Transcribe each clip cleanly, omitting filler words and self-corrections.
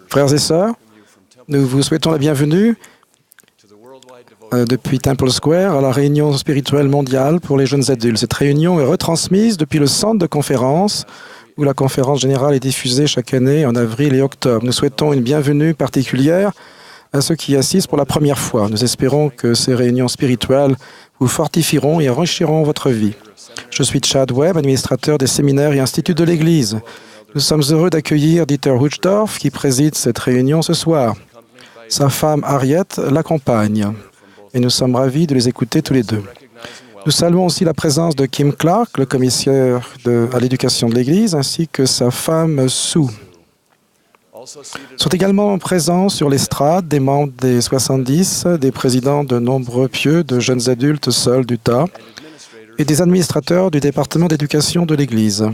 Frères et sœurs, nous vous souhaitons la bienvenue depuis Temple Square à la réunion spirituelle mondiale pour les jeunes adultes. Cette réunion est retransmise depuis le centre de conférence où la conférence générale est diffusée chaque année en avril et octobre. Nous souhaitons une bienvenue particulière à ceux qui assistent pour la première fois. Nous espérons que ces réunions spirituelles vous fortifieront et enrichiront votre vie. Je suis Chad Webb, administrateur des séminaires et instituts de l'Église. Nous sommes heureux d'accueillir Dieter Huchdorf qui préside cette réunion ce soir. Sa femme Harriet l'accompagne et nous sommes ravis de les écouter tous les deux. Nous saluons aussi la présence de Kim Clark, le commissaire à l'éducation de l'Église, ainsi que sa femme Sue. Sont également présents sur l'estrade des membres des 70, des présidents de nombreux pieux de jeunes adultes seuls d'Utah et des administrateurs du département d'éducation de l'Église.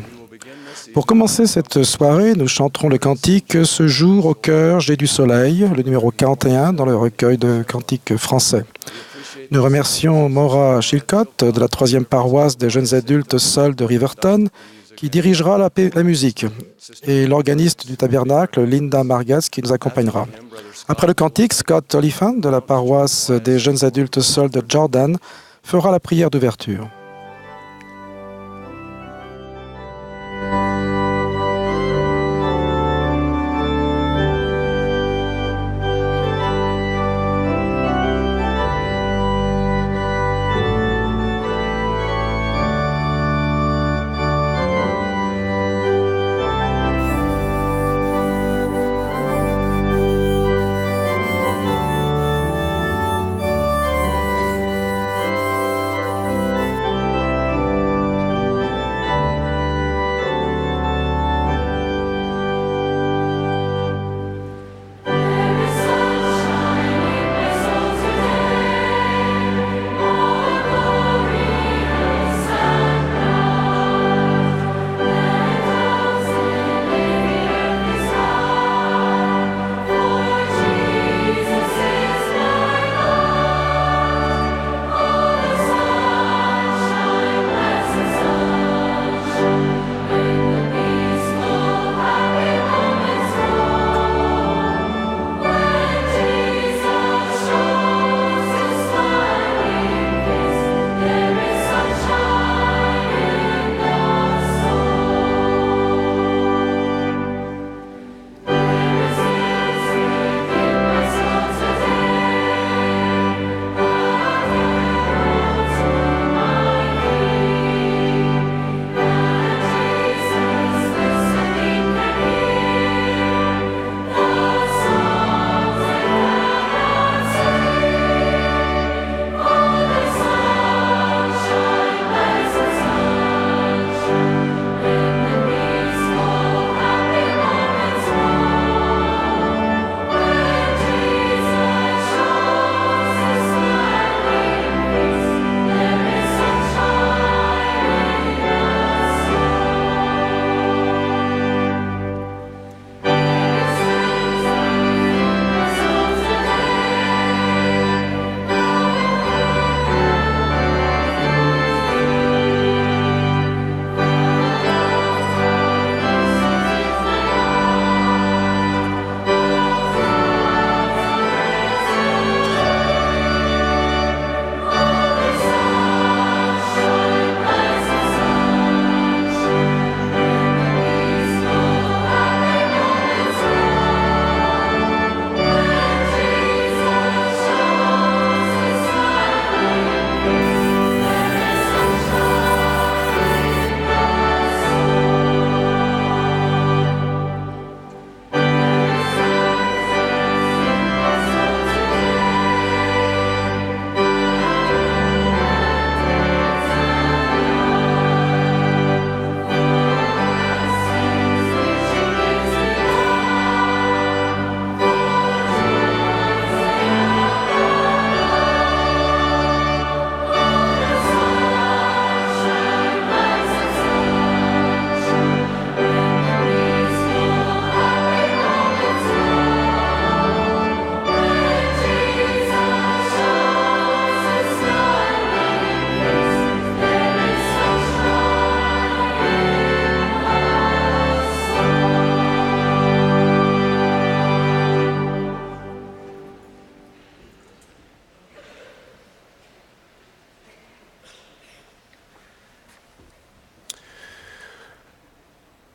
Pour commencer cette soirée, nous chanterons le cantique « Ce jour au cœur, j'ai du soleil », le numéro 41 dans le recueil de cantiques français. Nous remercions Maura Chilcott de la 3e paroisse des jeunes adultes seuls de Riverton qui dirigera la musique et l'organiste du tabernacle, Linda Margas, qui nous accompagnera. Après le cantique, Scott Oliphant de la paroisse des jeunes adultes seuls de Jordan fera la prière d'ouverture.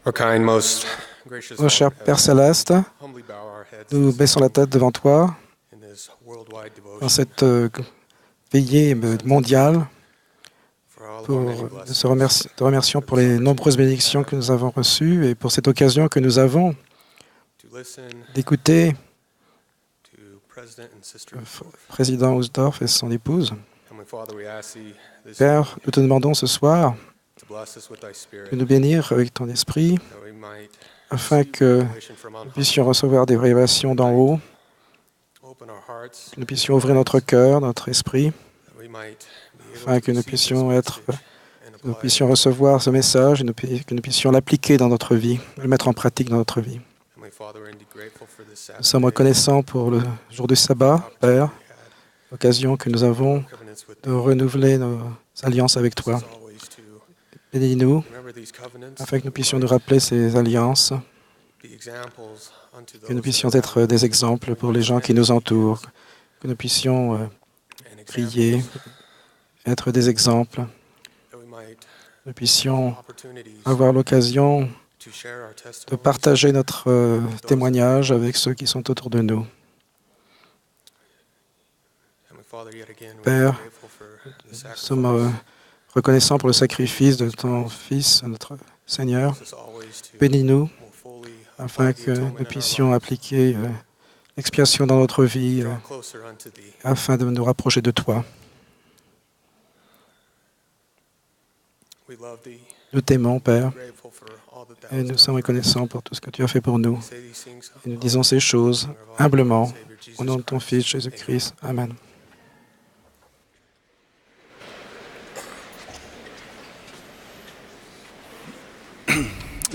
Ô cher Père Céleste, nous baissons la tête devant toi dans cette veillée mondiale. Te remercions pour les nombreuses bénédictions que nous avons reçues et pour cette occasion que nous avons d'écouter le président Uchtdorf et son épouse. Père, nous te demandons ce soir de nous bénir avec ton esprit afin que nous puissions recevoir des révélations d'en haut, que nous puissions ouvrir notre cœur, notre esprit, afin que nous puissions recevoir ce message et que nous puissions l'appliquer dans notre vie, le mettre en pratique dans notre vie. Nous sommes reconnaissants pour le jour du sabbat, Père, l'occasion que nous avons de renouveler nos alliances avec toi. Bénis-nous, afin que nous puissions nous rappeler ces alliances, que nous puissions être des exemples pour les gens qui nous entourent, que nous puissions prier, être des exemples, que nous puissions avoir l'occasion de partager notre témoignage avec ceux qui sont autour de nous. Père, nous sommes reconnaissants pour le sacrifice de ton Fils, notre Seigneur. Bénis-nous afin que nous puissions appliquer l'expiation dans notre vie afin de nous rapprocher de toi. Nous t'aimons, Père, et nous sommes reconnaissants pour tout ce que tu as fait pour nous. Et nous disons ces choses humblement, au nom de ton Fils, Jésus-Christ. Amen.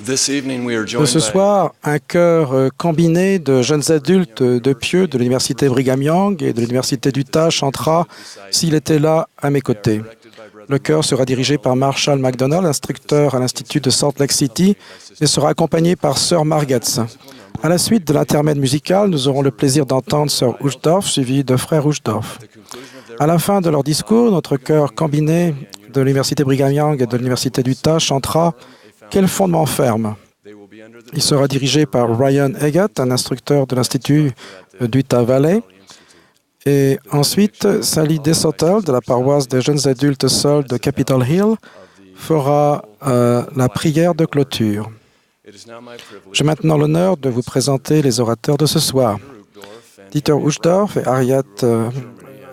Ce soir, un chœur combiné de jeunes adultes de Pieux, de l'Université Brigham Young et de l'Université d'Utah chantera « S'il était là à mes côtés ». Le chœur sera dirigé par Marshall McDonald, instructeur à l'Institut de Salt Lake City, et sera accompagné par Sœur Margetts. À la suite de l'intermède musical, nous aurons le plaisir d'entendre Sœur Uchtdorf, suivie de Frère Uchtdorf. À la fin de leur discours, notre chœur combiné de l'Université Brigham Young et de l'Université d'Utah chantera « Quel fondement ferme ». Il sera dirigé par Ryan Eggett, un instructeur de l'Institut d'Utah Valley. Et ensuite, Sally DeSotel, de la paroisse des jeunes adultes seuls de Capitol Hill, fera la prière de clôture. J'ai maintenant l'honneur de vous présenter les orateurs de ce soir. Dieter Uchtdorf et Harriet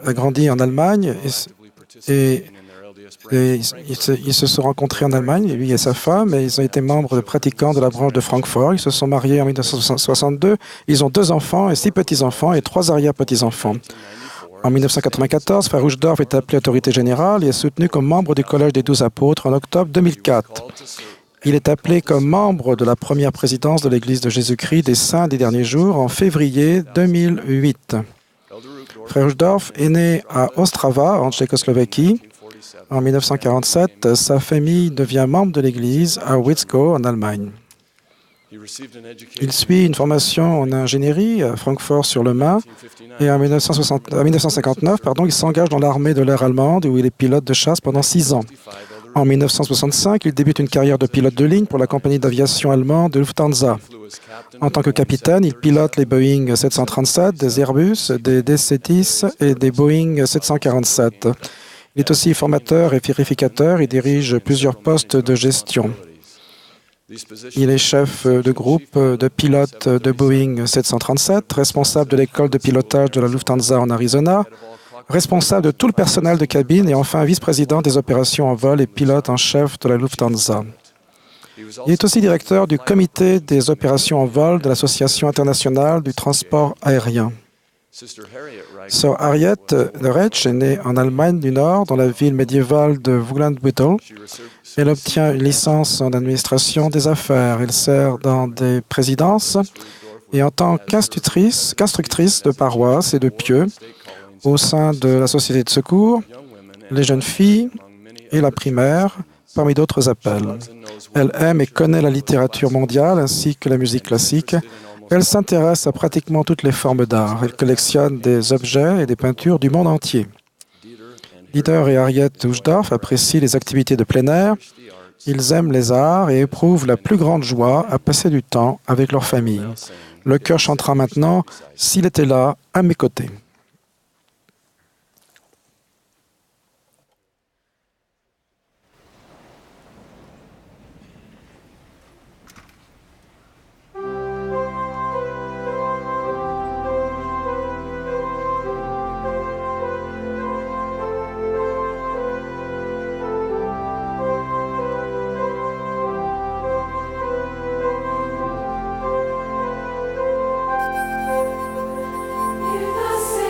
a grandi en Allemagne et ils se sont rencontrés en Allemagne, lui et sa femme, et ils ont été membres de pratiquants de la branche de Francfort. Ils se sont mariés en 1962. Ils ont 2 enfants et 6 petits-enfants et 3 arrière-petits-enfants. En 1994, Frère Uchtdorf est appelé autorité générale et est soutenu comme membre du Collège des 12 apôtres en octobre 2004. Il est appelé comme membre de la première présidence de l'Église de Jésus-Christ des Saints des Derniers Jours en février 2008. Frère Uchtdorf est né à Ostrava, en Tchécoslovaquie. En 1947, sa famille devient membre de l'Église à Witzkow, en Allemagne. Il suit une formation en ingénierie à Francfort-sur-le-Main et en 1959, il s'engage dans l'armée de l'air allemande où il est pilote de chasse pendant 6 ans. En 1965, il débute une carrière de pilote de ligne pour la compagnie d'aviation allemande de Lufthansa. En tant que capitaine, il pilote les Boeing 737, des Airbus, des DC-10 et des Boeing 747. Il est aussi formateur et vérificateur et dirige plusieurs postes de gestion. Il est chef de groupe de pilotes de Boeing 737, responsable de l'école de pilotage de la Lufthansa en Arizona, responsable de tout le personnel de cabine et enfin vice-président des opérations en vol et pilote en chef de la Lufthansa. Il est aussi directeur du comité des opérations en vol de l'Association internationale du transport aérien. Sœur Harriet Reich est née en Allemagne du Nord, dans la ville médiévale de Wulandbüttel. Elle obtient une licence en administration des affaires. Elle sert dans des présidences et en tant qu'instructrice de paroisse et de pieux au sein de la Société de secours, les jeunes filles et la primaire, parmi d'autres appels. Elle aime et connaît la littérature mondiale ainsi que la musique classique. Elle s'intéresse à pratiquement toutes les formes d'art. Elle collectionne des objets et des peintures du monde entier. Dieter et Harriet Uchtdorf apprécient les activités de plein air Ils aiment les arts et éprouvent la plus grande joie à passer du temps avec leur famille. Le chœur chantera maintenant « S'il était là, à mes côtés ». Il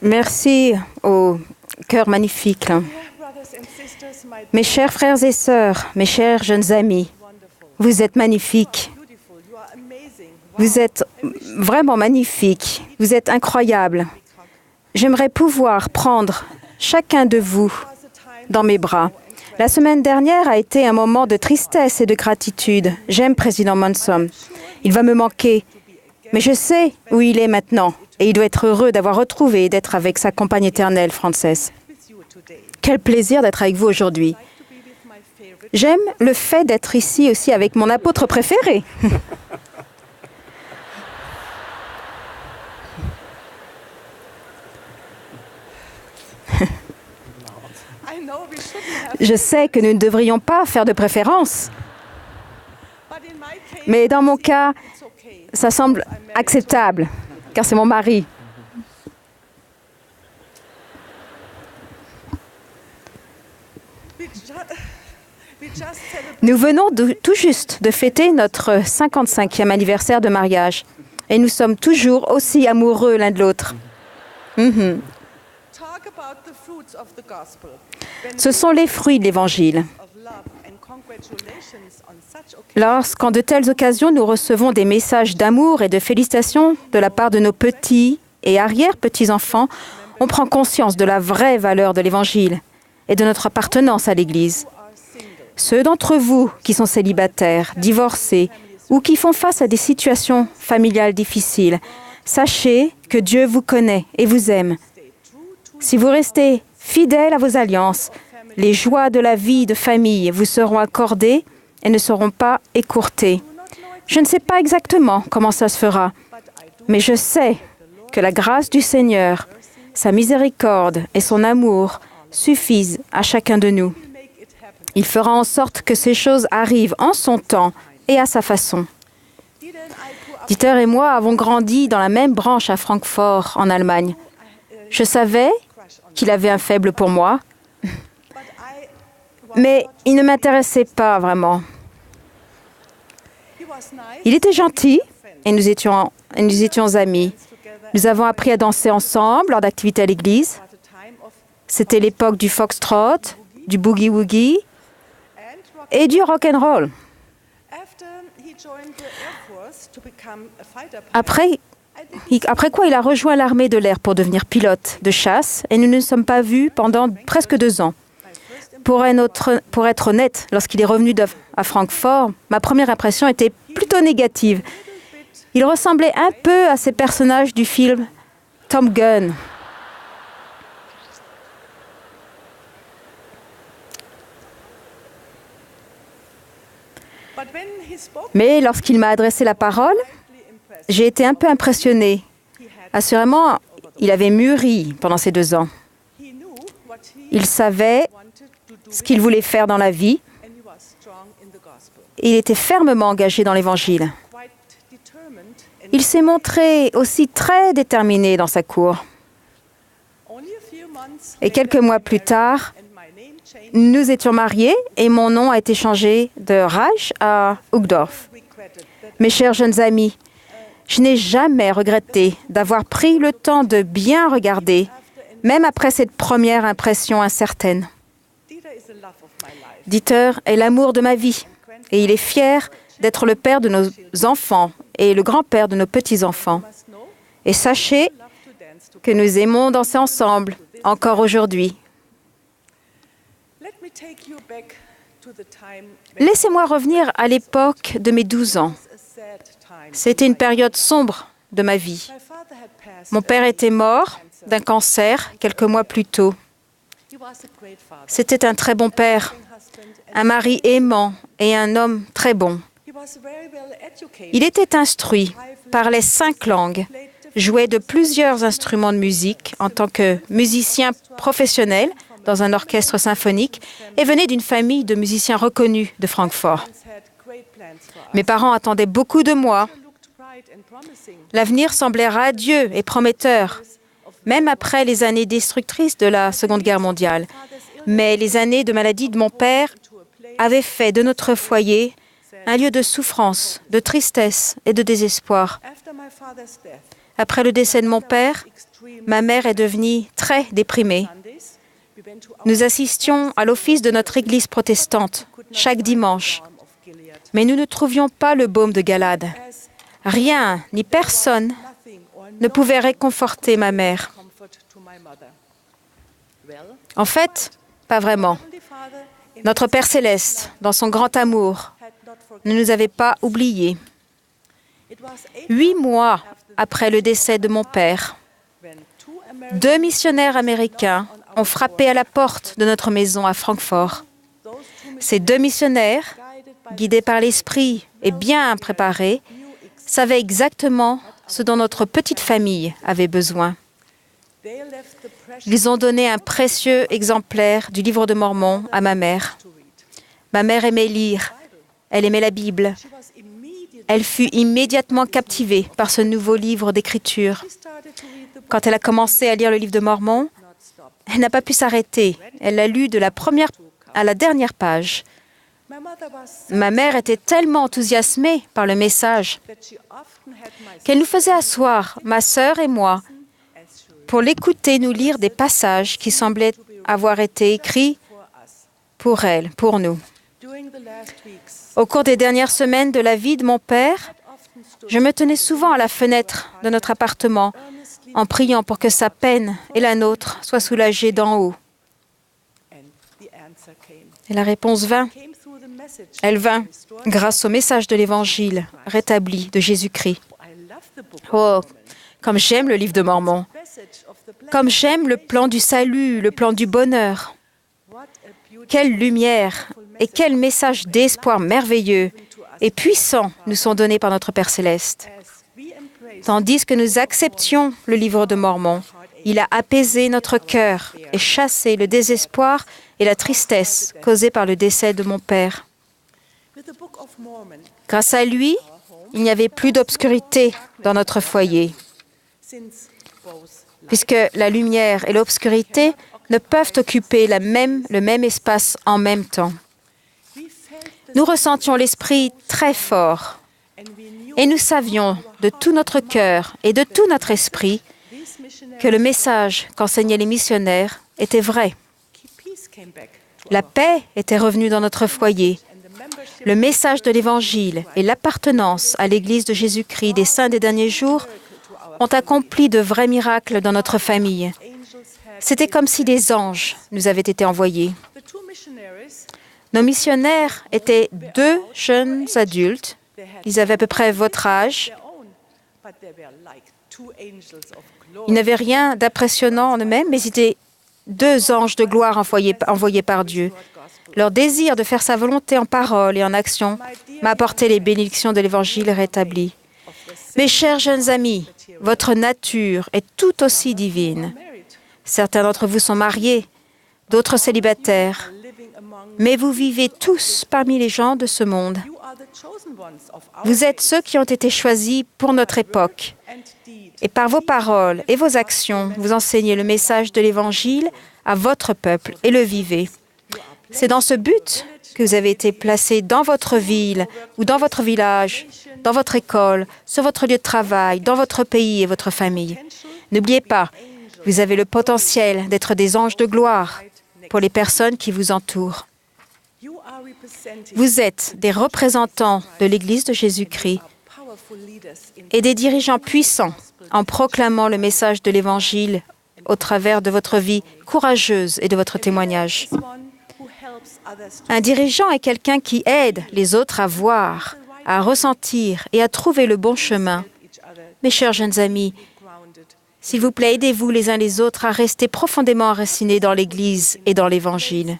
Merci au chœur magnifique. Mes chers frères et sœurs, mes chers jeunes amis, vous êtes magnifiques. Vous êtes vraiment magnifiques. Vous êtes incroyables. J'aimerais pouvoir prendre chacun de vous dans mes bras. La semaine dernière a été un moment de tristesse et de gratitude. J'aime Président Monson. Il va me manquer. Mais je sais où il est maintenant. Et il doit être heureux d'avoir retrouvé et d'être avec sa compagne éternelle, Frances. Quel plaisir d'être avec vous aujourd'hui. J'aime le fait d'être ici aussi avec mon apôtre préféré. Je sais que nous ne devrions pas faire de préférence. Mais dans mon cas, ça semble acceptable, car c'est mon mari. Nous venons tout juste de fêter notre 55e anniversaire de mariage. Et nous sommes toujours aussi amoureux l'un de l'autre. Ce sont les fruits de l'Évangile. Lorsqu'en de telles occasions, nous recevons des messages d'amour et de félicitations de la part de nos petits et arrière-petits-enfants, on prend conscience de la vraie valeur de l'Évangile et de notre appartenance à l'Église. Ceux d'entre vous qui sont célibataires, divorcés ou qui font face à des situations familiales difficiles, sachez que Dieu vous connaît et vous aime. Si vous restez fidèles à vos alliances, les joies de la vie de famille vous seront accordées et ne seront pas écourtées. Je ne sais pas exactement comment ça se fera, mais je sais que la grâce du Seigneur, sa miséricorde et son amour suffisent à chacun de nous. Il fera en sorte que ces choses arrivent en son temps et à sa façon. Dieter et moi avons grandi dans la même branche à Francfort, en Allemagne. Je savais qu'il avait un faible pour moi, mais il ne m'intéressait pas vraiment. Il était gentil et nous étions amis. Nous avons appris à danser ensemble lors d'activités à l'église. C'était l'époque du foxtrot, du boogie-woogie et du rock'n'roll. Après quoi, il a rejoint l'armée de l'air pour devenir pilote de chasse et nous ne nous sommes pas vus pendant presque 2 ans. Pour être honnête, lorsqu'il est revenu à Francfort, ma première impression était plutôt négative. Il ressemblait un peu à ces personnages du film Tom Gunn. Mais lorsqu'il m'a adressé la parole, j'ai été un peu impressionnée. Assurément, il avait mûri pendant ces 2 ans. Il savait ce qu'il voulait faire dans la vie. Il était fermement engagé dans l'Évangile. Il s'est montré aussi très déterminé dans sa cour. Et quelques mois plus tard, nous étions mariés et mon nom a été changé de Reich à Uchtdorf. Mes chers jeunes amis, je n'ai jamais regretté d'avoir pris le temps de bien regarder, même après cette première impression incertaine. Dieter est l'amour de ma vie et il est fier d'être le père de nos enfants et le grand-père de nos petits-enfants. Et sachez que nous aimons danser ensemble encore aujourd'hui. Laissez-moi revenir à l'époque de mes 12 ans. C'était une période sombre de ma vie. Mon père était mort d'un cancer quelques mois plus tôt. C'était un très bon père, un mari aimant et un homme très bon. Il était instruit, parlait 5 langues, jouait de plusieurs instruments de musique en tant que musicien professionnel dans un orchestre symphonique et venait d'une famille de musiciens reconnus de Francfort. Mes parents attendaient beaucoup de moi. L'avenir semblait radieux et prometteur, même après les années destructrices de la Seconde Guerre mondiale. Mais les années de maladie de mon père avaient fait de notre foyer un lieu de souffrance, de tristesse et de désespoir. Après le décès de mon père, ma mère est devenue très déprimée. Nous assistions à l'office de notre église protestante chaque dimanche, mais nous ne trouvions pas le baume de Galade. Rien ni personne ne pouvait réconforter ma mère. En fait, pas vraiment. Notre Père céleste, dans son grand amour, ne nous avait pas oubliés. 8 mois après le décès de mon père, 2 missionnaires américains ont frappé à la porte de notre maison à Francfort. Ces 2 missionnaires, guidés par l'Esprit et bien préparés, savaient exactement ce dont notre petite famille avait besoin. Ils ont donné un précieux exemplaire du livre de Mormon à ma mère. Ma mère aimait lire, elle aimait la Bible. Elle fut immédiatement captivée par ce nouveau livre d'écriture. Quand elle a commencé à lire le livre de Mormon, elle n'a pas pu s'arrêter. Elle l'a lu de la première à la dernière page. Ma mère était tellement enthousiasmée par le message qu'elle nous faisait asseoir, ma sœur et moi, pour l'écouter nous lire des passages qui semblaient avoir été écrits pour elle, pour nous. Au cours des dernières semaines de la vie de mon père, je me tenais souvent à la fenêtre de notre appartement en priant pour que sa peine et la nôtre soient soulagées d'en haut. Et la réponse vint. Elle vint grâce au message de l'Évangile rétabli de Jésus-Christ. Oh, comme j'aime le livre de Mormon, comme j'aime le plan du salut, le plan du bonheur. Quelle lumière et quel message d'espoir merveilleux et puissant nous sont donnés par notre Père céleste. Tandis que nous acceptions le livre de Mormon, il a apaisé notre cœur et chassé le désespoir et la tristesse causés par le décès de mon père. Grâce à lui, il n'y avait plus d'obscurité dans notre foyer, puisque la lumière et l'obscurité ne peuvent occuper le même espace en même temps. Nous ressentions l'Esprit très fort et nous savions de tout notre cœur et de tout notre esprit que le message qu'enseignaient les missionnaires était vrai. La paix était revenue dans notre foyer. Le message de l'Évangile et l'appartenance à l'Église de Jésus-Christ des saints des derniers jours ont accompli de vrais miracles dans notre famille. C'était comme si des anges nous avaient été envoyés. Nos missionnaires étaient 2 jeunes adultes. Ils avaient à peu près votre âge. Ils n'avaient rien d'impressionnant en eux-mêmes, mais ils étaient 2 anges de gloire envoyés par Dieu. Leur désir de faire sa volonté en parole et en action m'a apporté les bénédictions de l'Évangile rétabli. Mes chers jeunes amis, votre nature est tout aussi divine. Certains d'entre vous sont mariés, d'autres célibataires, mais vous vivez tous parmi les gens de ce monde. Vous êtes ceux qui ont été choisis pour notre époque. Et par vos paroles et vos actions, vous enseignez le message de l'Évangile à votre peuple et le vivez. C'est dans ce but que vous avez été placés dans votre ville ou dans votre village, dans votre école, sur votre lieu de travail, dans votre pays et votre famille. N'oubliez pas, vous avez le potentiel d'être des anges de gloire pour les personnes qui vous entourent. Vous êtes des représentants de l'Église de Jésus-Christ et des dirigeants puissants en proclamant le message de l'Évangile au travers de votre vie courageuse et de votre témoignage. Un dirigeant est quelqu'un qui aide les autres à voir, à ressentir et à trouver le bon chemin. Mes chers jeunes amis, s'il vous plaît, aidez-vous les uns les autres à rester profondément enracinés dans l'Église et dans l'Évangile.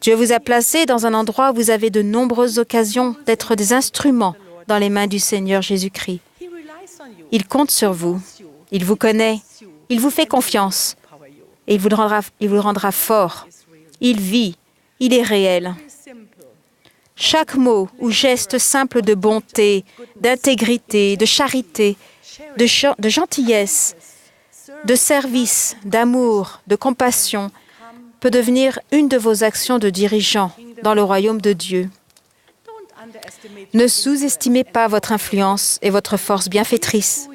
Dieu vous a placés dans un endroit où vous avez de nombreuses occasions d'être des instruments dans les mains du Seigneur Jésus-Christ. Il compte sur vous, il vous connaît, il vous fait confiance et il vous le rendra fort. Il vit, il est réel. Chaque mot ou geste simple de bonté, d'intégrité, de charité, de gentillesse, de service, d'amour, de compassion peut devenir une de vos actions de dirigeant dans le royaume de Dieu. Ne sous-estimez pas votre influence et votre force bienfaitrice.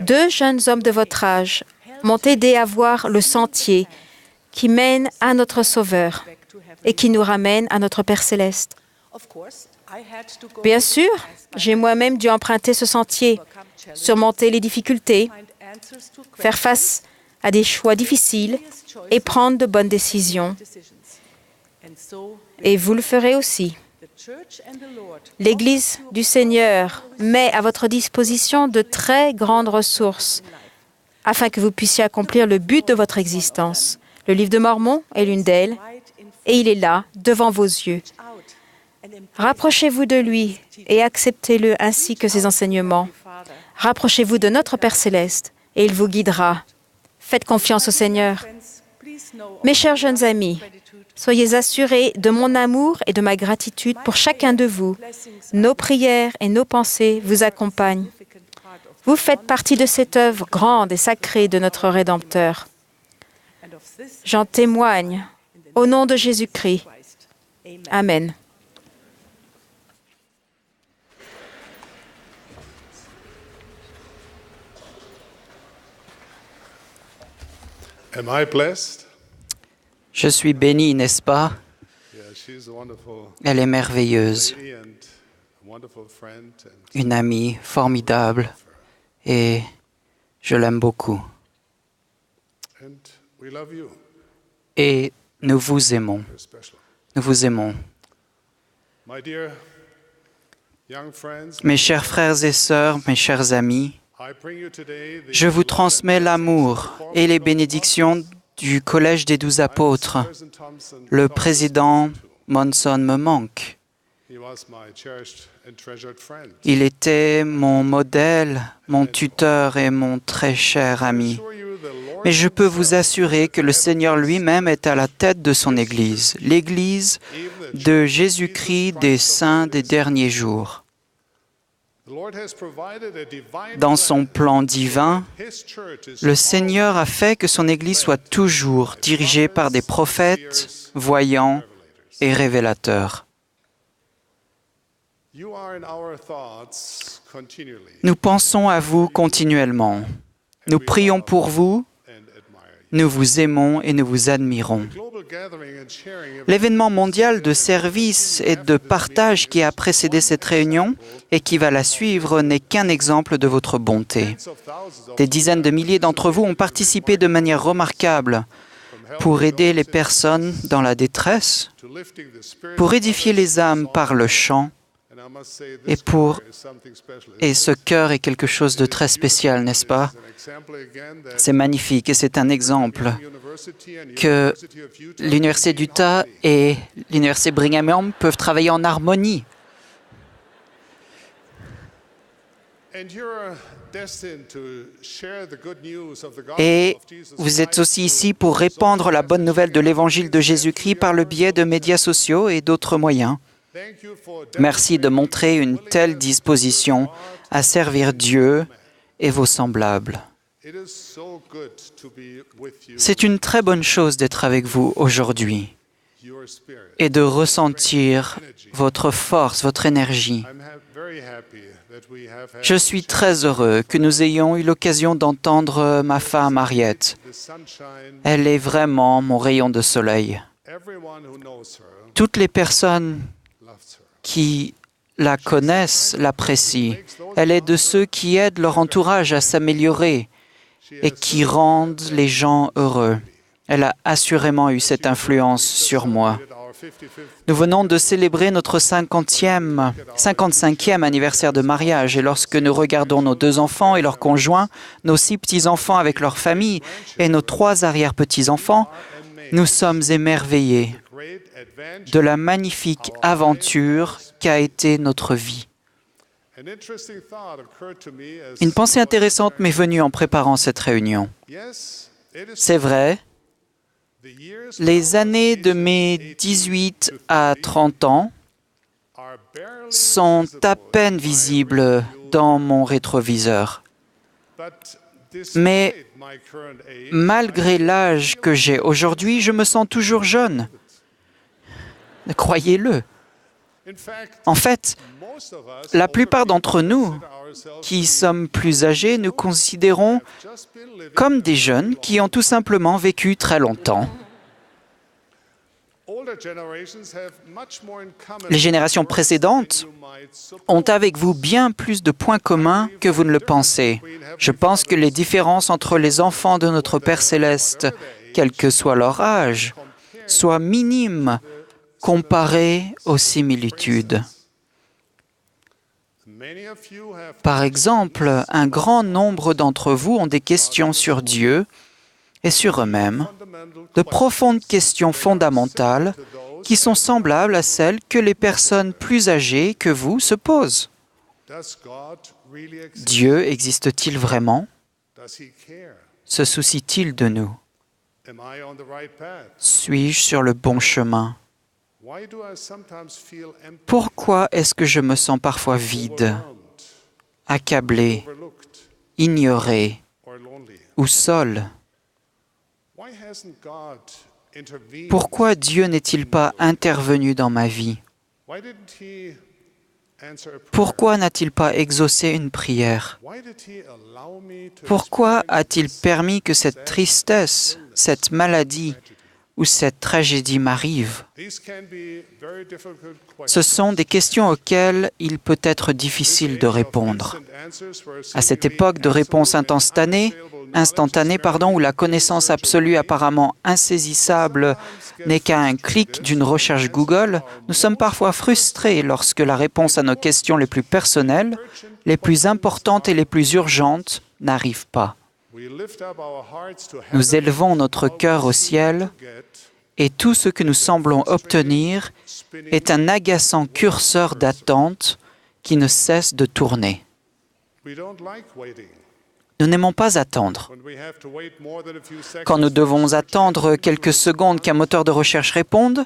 2 jeunes hommes de votre âge m'ont aidé à voir le sentier qui mène à notre Sauveur et qui nous ramène à notre Père céleste. Bien sûr, j'ai moi-même dû emprunter ce sentier, surmonter les difficultés, faire face à des choix difficiles et prendre de bonnes décisions. Et vous le ferez aussi. L'Église du Seigneur met à votre disposition de très grandes ressources afin que vous puissiez accomplir le but de votre existence. Le livre de Mormon est l'une d'elles, et il est là, devant vos yeux. Rapprochez-vous de lui et acceptez-le ainsi que ses enseignements. Rapprochez-vous de notre Père céleste, et il vous guidera. Faites confiance au Seigneur. Mes chers jeunes amis, soyez assurés de mon amour et de ma gratitude pour chacun de vous. Nos prières et nos pensées vous accompagnent. Vous faites partie de cette œuvre grande et sacrée de notre Rédempteur. J'en témoigne au nom de Jésus-Christ. Amen. Am I blessed? Je suis béni, n'est-ce pas? Yeah, she's a wonderful Elle est merveilleuse, lady and a wonderful friend, and une amie formidable, et je l'aime beaucoup. we love you. Et nous vous aimons. You're special. Nous vous aimons. My dear young friends, Mes chers frères et sœurs, mes chers amis, I bring you today the je vous transmets l'amour et les bénédictions du Collège des 12 apôtres. President Thompson. Le président Monson me manque. He was my cherished and treasured friend. Il était mon modèle, mon tuteur et mon très cher ami. Assure you the Lord Mais je peux vous assurer que le Seigneur lui-même est à la tête de son Église, l'Église de Jésus-Christ des saints des derniers jours. the Lord has provided a divine Dans son plan divin, His church is le Seigneur a fait que son Église soit toujours dirigée par des prophètes, voyants et révélateurs. you are in our thoughts continually Nous pensons à vous continuellement. Nous prions pour vous, and admire you. nous vous aimons et nous vous admirons. Global gathering and sharing of L'événement mondial de service et de partage qui a précédé cette réunion et qui va la suivre n'est qu'un exemple de votre bonté. tens of thousands of Des dizaines de milliers d'entre vous ont participé de manière remarquable pour aider les personnes dans la détresse, to lifting the spirit pour édifier les âmes par le chant, and I must say et this pour- prayer is something special. et ce cœur est quelque chose de très spécial, n'est-ce pas? It's an example again that C'est magnifique et c'est un exemple University and que University of Utah l'Université d'Utah et l'Université Brigham Young peuvent travailler en harmonie. and you're destined to share the good news of the gospel Et of Jesus vous êtes Christ aussi ici pour répandre la bonne nouvelle de l'Évangile de Jésus-Christ par le biais de médias sociaux et d'autres moyens. Thank you for Merci de montrer une telle disposition à servir Dieu et vos semblables. It is so good to be with you, C'est une très bonne chose d'être avec vous aujourd'hui your spirit. et de ressentir votre force, votre énergie. I'm very happy that we have had Je suis très heureux que nous ayons eu l'occasion d'entendre ma femme Mariette. the sunshine. Elle est vraiment mon rayon de soleil. Everyone who knows her Toutes les personnes loves her. qui la connaissent l'apprécient. Elle est de ceux qui aident leur entourage à s'améliorer et qui rendent les gens heureux. Elle a assurément eu cette influence sur moi. Our 55th Nous venons de célébrer notre 55e anniversaire de mariage et lorsque nous regardons nos 2 enfants et leurs conjoints, nos 6 petits-enfants avec leurs familles et nos 3 arrière-petits-enfants, nous sommes émerveillés great adventure. de la magnifique aventure qu'a été notre vie. An interesting thought occurred to me as Une pensée intéressante m'est venue en préparant cette réunion. yes, it is C'est vrai, the years les années de mes 18 à 30 ans are barely sont à peine visibles dans mon rétroviseur. but Mais despite my current age, malgré l'âge que j'ai aujourd'hui, je me sens toujours jeune. Croyez-le. En fait, la plupart d'entre nous, qui sommes plus âgés, nous considérons comme des jeunes qui ont tout simplement vécu très longtemps. Les générations précédentes ont avec vous bien plus de points communs que vous ne le pensez. Je pense que les différences entre les enfants de notre Père céleste, quel que soit leur âge, soient minimes comparées aux similitudes. Par exemple, un grand nombre d'entre vous ont des questions sur Dieu et sur eux-mêmes, de profondes questions fondamentales qui sont semblables à celles que les personnes plus âgées que vous se posent. Dieu existe-t-il vraiment? Se soucie-t-il de nous? Suis-je sur le bon chemin? Pourquoi est-ce que je me sens parfois vide, accablé, ignoré ou seul? Pourquoi Dieu n'est-il pas intervenu dans ma vie? Pourquoi n'a-t-il pas exaucé une prière? Pourquoi a-t-il permis que cette tristesse, cette maladie ou cette tragédie m'arrive? Ce sont des questions auxquelles il peut être difficile de répondre. À cette époque de réponse instantanée, où la connaissance absolue apparemment insaisissable n'est qu'à un clic d'une recherche Google, nous sommes parfois frustrés lorsque la réponse à nos questions les plus personnelles, les plus importantes et les plus urgentes n'arrive pas. Nous élevons notre cœur au ciel et tout ce que nous semblons obtenir est un agaçant curseur d'attente qui ne cesse de tourner. Nous n'aimons pas attendre. Quand nous devons attendre quelques secondes qu'un moteur de recherche réponde,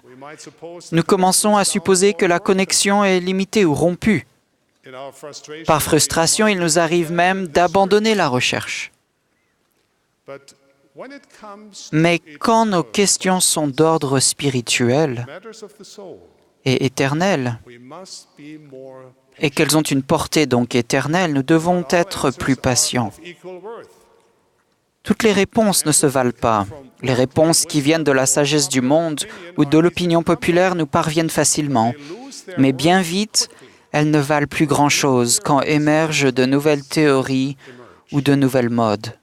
nous commençons à supposer que la connexion est limitée ou rompue. Par frustration, il nous arrive même d'abandonner la recherche. Mais quand nos questions sont d'ordre spirituel et éternel, et qu'elles ont une portée donc éternelle, nous devons être plus patients. Toutes les réponses ne se valent pas. Les réponses qui viennent de la sagesse du monde ou de l'opinion populaire nous parviennent facilement. Mais bien vite, elles ne valent plus grand-chose quand émergent de nouvelles théories ou de nouvelles modes.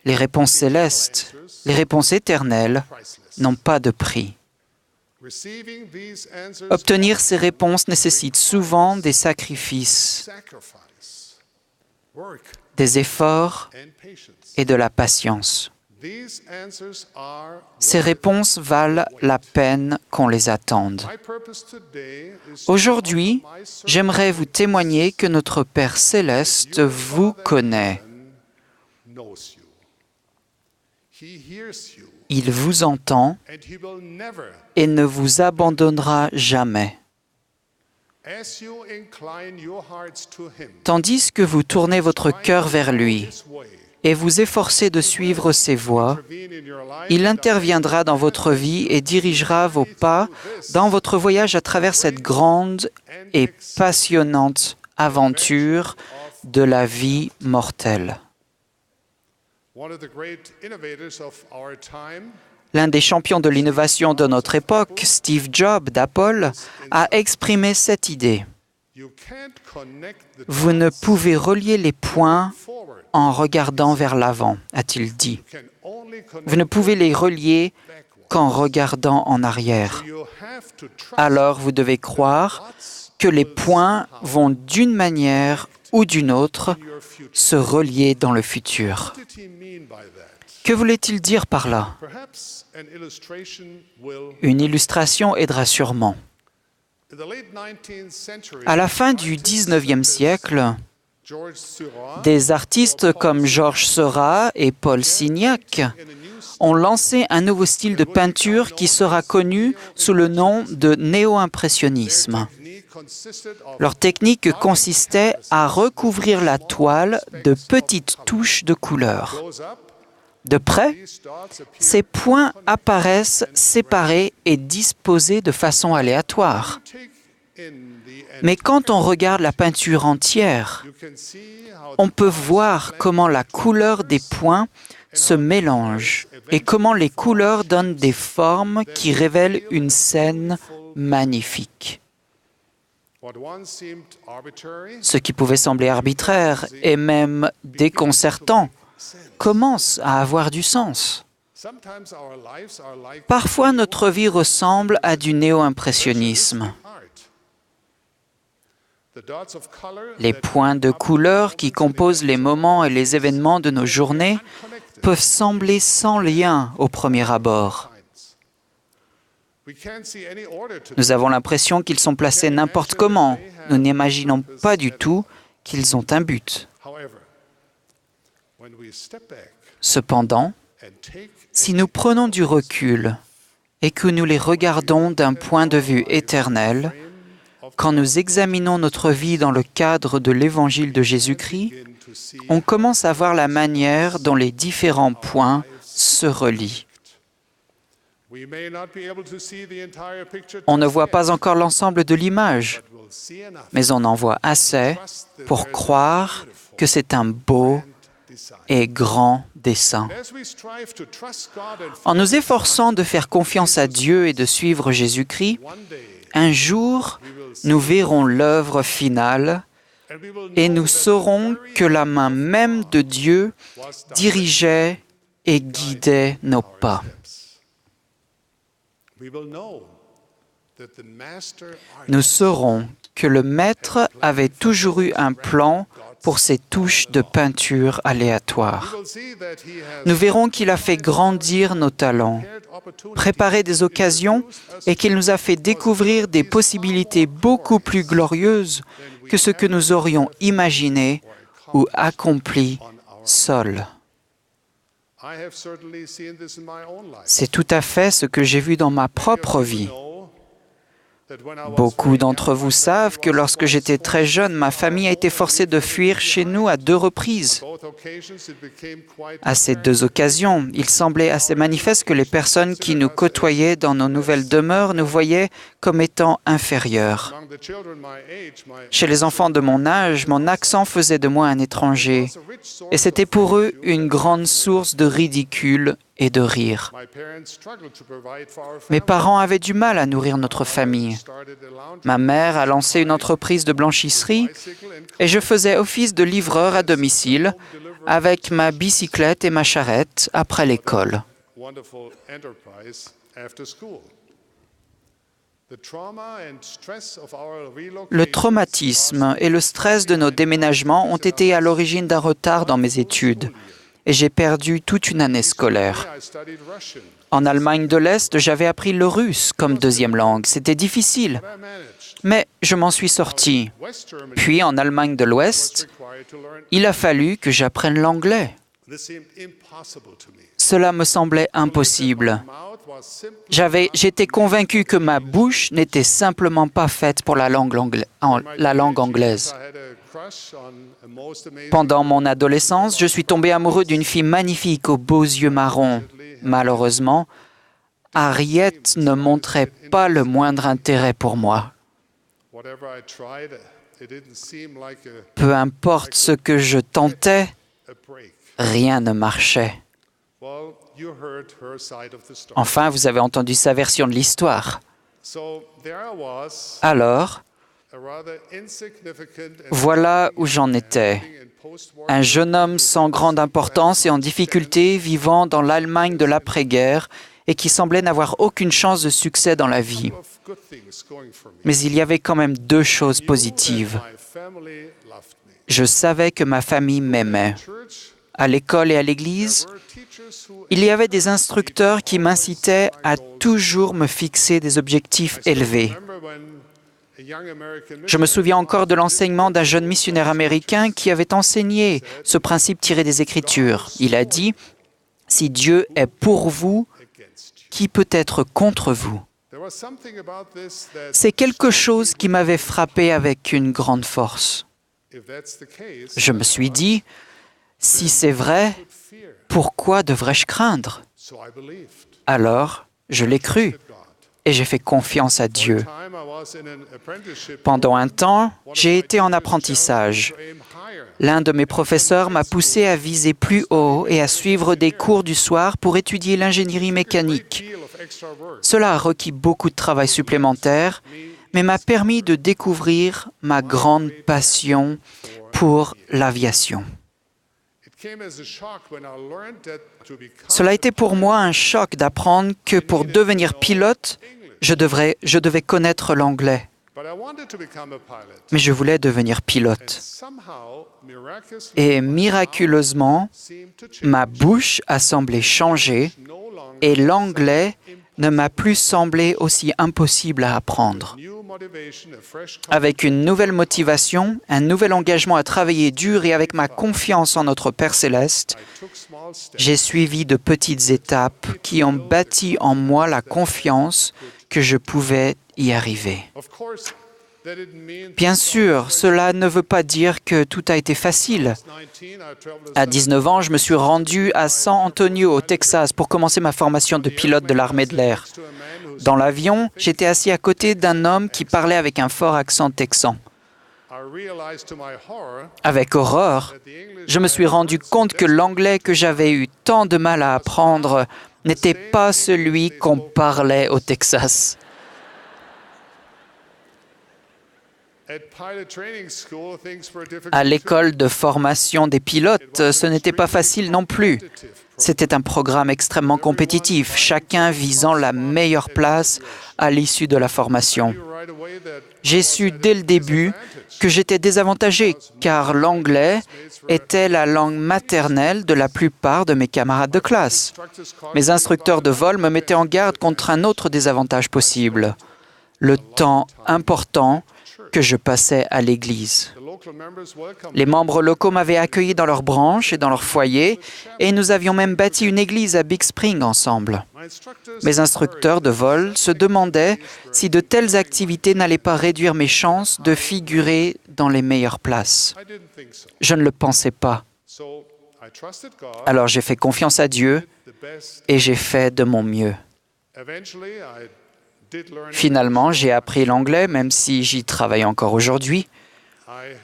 Les réponses célestes, les réponses éternelles n'ont pas de prix. Obtenir ces réponses nécessite souvent des sacrifices, des efforts et de la patience. Ces réponses valent la peine qu'on les attende. Aujourd'hui, j'aimerais vous témoigner que notre Père céleste vous connaît. Il vous entend et ne vous abandonnera jamais. Tandis que vous tournez votre cœur vers lui et vous efforcez de suivre ses voies, il interviendra dans votre vie et dirigera vos pas dans votre voyage à travers cette grande et passionnante aventure de la vie mortelle. L'un des champions de l'innovation de notre époque, Steve Jobs d'Apple, a exprimé cette idée. Vous ne pouvez relier les points en regardant vers l'avant, a-t-il dit. Vous ne pouvez les relier qu'en regardant en arrière. Alors vous devez croire que les points vont d'une manière ou d'une autre se relier dans le futur. Que voulait-il dire par là? Une illustration aidera sûrement. À la fin du XIXe siècle, des artistes comme Georges Seurat et Paul Signac ont lancé un nouveau style de peinture qui sera connu sous le nom de néo-impressionnisme. Leur technique consistait à recouvrir la toile de petites touches de couleur. De près, ces points apparaissent séparés et disposés de façon aléatoire. Mais quand on regarde la peinture entière, on peut voir comment la couleur des points se mélange et comment les couleurs donnent des formes qui révèlent une scène magnifique. Ce qui pouvait sembler arbitraire et même déconcertant commence à avoir du sens. Parfois, notre vie ressemble à du néo-impressionnisme. Les points de couleur qui composent les moments et les événements de nos journées peuvent sembler sans lien au premier abord. Nous avons l'impression qu'ils sont placés n'importe comment. Nous n'imaginons pas du tout qu'ils ont un but. Cependant, si nous prenons du recul et que nous les regardons d'un point de vue éternel, quand nous examinons notre vie dans le cadre de l'Évangile de Jésus-Christ, on commence à voir la manière dont les différents points se relient. On ne voit pas encore l'ensemble de l'image, mais on en voit assez pour croire que c'est un beau et grand dessein. En nous efforçant de faire confiance à Dieu et de suivre Jésus-Christ, un jour, nous verrons l'œuvre finale et nous saurons que la main même de Dieu dirigeait et guidait nos pas. Nous saurons que le Maître avait toujours eu un plan pour ces touches de peinture aléatoires. Nous verrons qu'il a fait grandir nos talents, préparé des occasions et qu'il nous a fait découvrir des possibilités beaucoup plus glorieuses que ce que nous aurions imaginé ou accompli seuls. C'est tout à fait ce que j'ai vu dans ma propre vie. Beaucoup d'entre vous savent que lorsque j'étais très jeune, ma famille a été forcée de fuir chez nous à 2 reprises. À ces 2 occasions, il semblait assez manifeste que les personnes qui nous côtoyaient dans nos nouvelles demeures nous voyaient comme étant inférieurs. Chez les enfants de mon âge, mon accent faisait de moi un étranger, et c'était pour eux une grande source de ridicule et de rire. Mes parents avaient du mal à nourrir notre famille. Ma mère a lancé une entreprise de blanchisserie et je faisais office de livreur à domicile avec ma bicyclette et ma charrette après l'école. Le traumatisme et le stress de nos déménagements ont été à l'origine d'un retard dans mes études. Et j'ai perdu toute une année scolaire. En Allemagne de l'Est, j'avais appris le russe comme 2e langue. C'était difficile, mais je m'en suis sorti. Puis, en Allemagne de l'Ouest, il a fallu que j'apprenne l'anglais. Cela me semblait impossible. J'étais convaincu que ma bouche n'était simplement pas faite pour la langue anglaise. Pendant mon adolescence, je suis tombé amoureux d'une fille magnifique aux beaux yeux marrons. Malheureusement, Harriet ne montrait pas le moindre intérêt pour moi. Peu importe ce que je tentais, rien ne marchait. Enfin, vous avez entendu sa version de l'histoire. Alors, voilà où j'en étais. Un jeune homme sans grande importance et en difficulté, vivant dans l'Allemagne de l'après-guerre et qui semblait n'avoir aucune chance de succès dans la vie. Mais il y avait quand même 2 choses positives. Je savais que ma famille m'aimait. À l'école et à l'église, il y avait des instructeurs qui m'incitaient à toujours me fixer des objectifs élevés. Je me souviens encore de l'enseignement d'un jeune missionnaire américain qui avait enseigné ce principe tiré des Écritures. Il a dit « Si Dieu est pour vous, qui peut être contre vous ?» C'est quelque chose qui m'avait frappé avec une grande force. Je me suis dit, si c'est vrai, Pourquoi devrais-je craindre? So I believed. Alors, je l'ai cru God. et j'ai fait confiance à Dieu. Time I was in an apprenticeship. Pendant un temps, j'ai été en apprentissage. To aim higher. L'un de mes professeurs m'a poussé à viser plus haut et à suivre des cours du soir pour étudier l'ingénierie mécanique. Deal of extra work. Cela a requis beaucoup de travail supplémentaire, mais m'a permis de découvrir ma grande passion pour l'aviation. It came as a shock when I learned that to become Cela a été pour moi un choc d'apprendre que pour devenir pilote, je devais connaître l'anglais. but I wanted to become a pilot. Mais je voulais devenir pilote. Somehow, miraculously, Et miraculeusement, seemed to change. ma bouche a semblé changer No longer et l'anglais ne m'a plus semblé aussi impossible à apprendre. new motivation, a fresh Avec une nouvelle motivation, un nouvel engagement à travailler dur et avec ma confiance en notre Père céleste, I took small steps. j'ai suivi de petites étapes qui ont bâti en moi la confiance que je pouvais y arriver. Of course, that didn't mean Bien sûr, cela ne veut pas dire que tout a été facile. 19, I traveled À 19 ans, je me suis rendu à San Antonio, au Texas, pour commencer ma formation de pilote de l'armée de l'air. to a man who's Dans l'avion, j'étais assis à côté d'un homme qui parlait avec un fort accent texan. I realized to my horror Avec horreur, that the English je me suis rendu compte que l'anglais que j'avais eu tant de mal à apprendre n'était pas celui qu'on parlait au Texas. at pilot training school things were difficult. À l'école de formation des pilotes, ce n'était pas facile non plus. C'était un programme extrêmement compétitif, chacun visant la meilleure place à l'issue de la formation. Right away that J'ai su dès le début que j'étais désavantagé, car l'anglais était la langue maternelle de la plupart de mes camarades de classe. instructors called Mes instructeurs de vol me mettaient en garde contre un autre désavantage possible, le temps important que je passais à l'église. the local members welcomed Les membres locaux m'avaient accueilli dans leur branche et dans leur foyer, et nous avions même bâti une église à Big Spring ensemble. my instructors. Mes instructeurs de vol se demandaient si de telles activités n'allaient pas réduire mes chances de figurer dans les meilleures places. I didn't think so. Je ne le pensais pas. So I trusted God. Alors j'ai fait confiance à Dieu The best. et j'ai fait de mon mieux. Eventually, I did learn. Finalement, j'ai appris l'anglais, même si j'y travaille encore aujourd'hui. I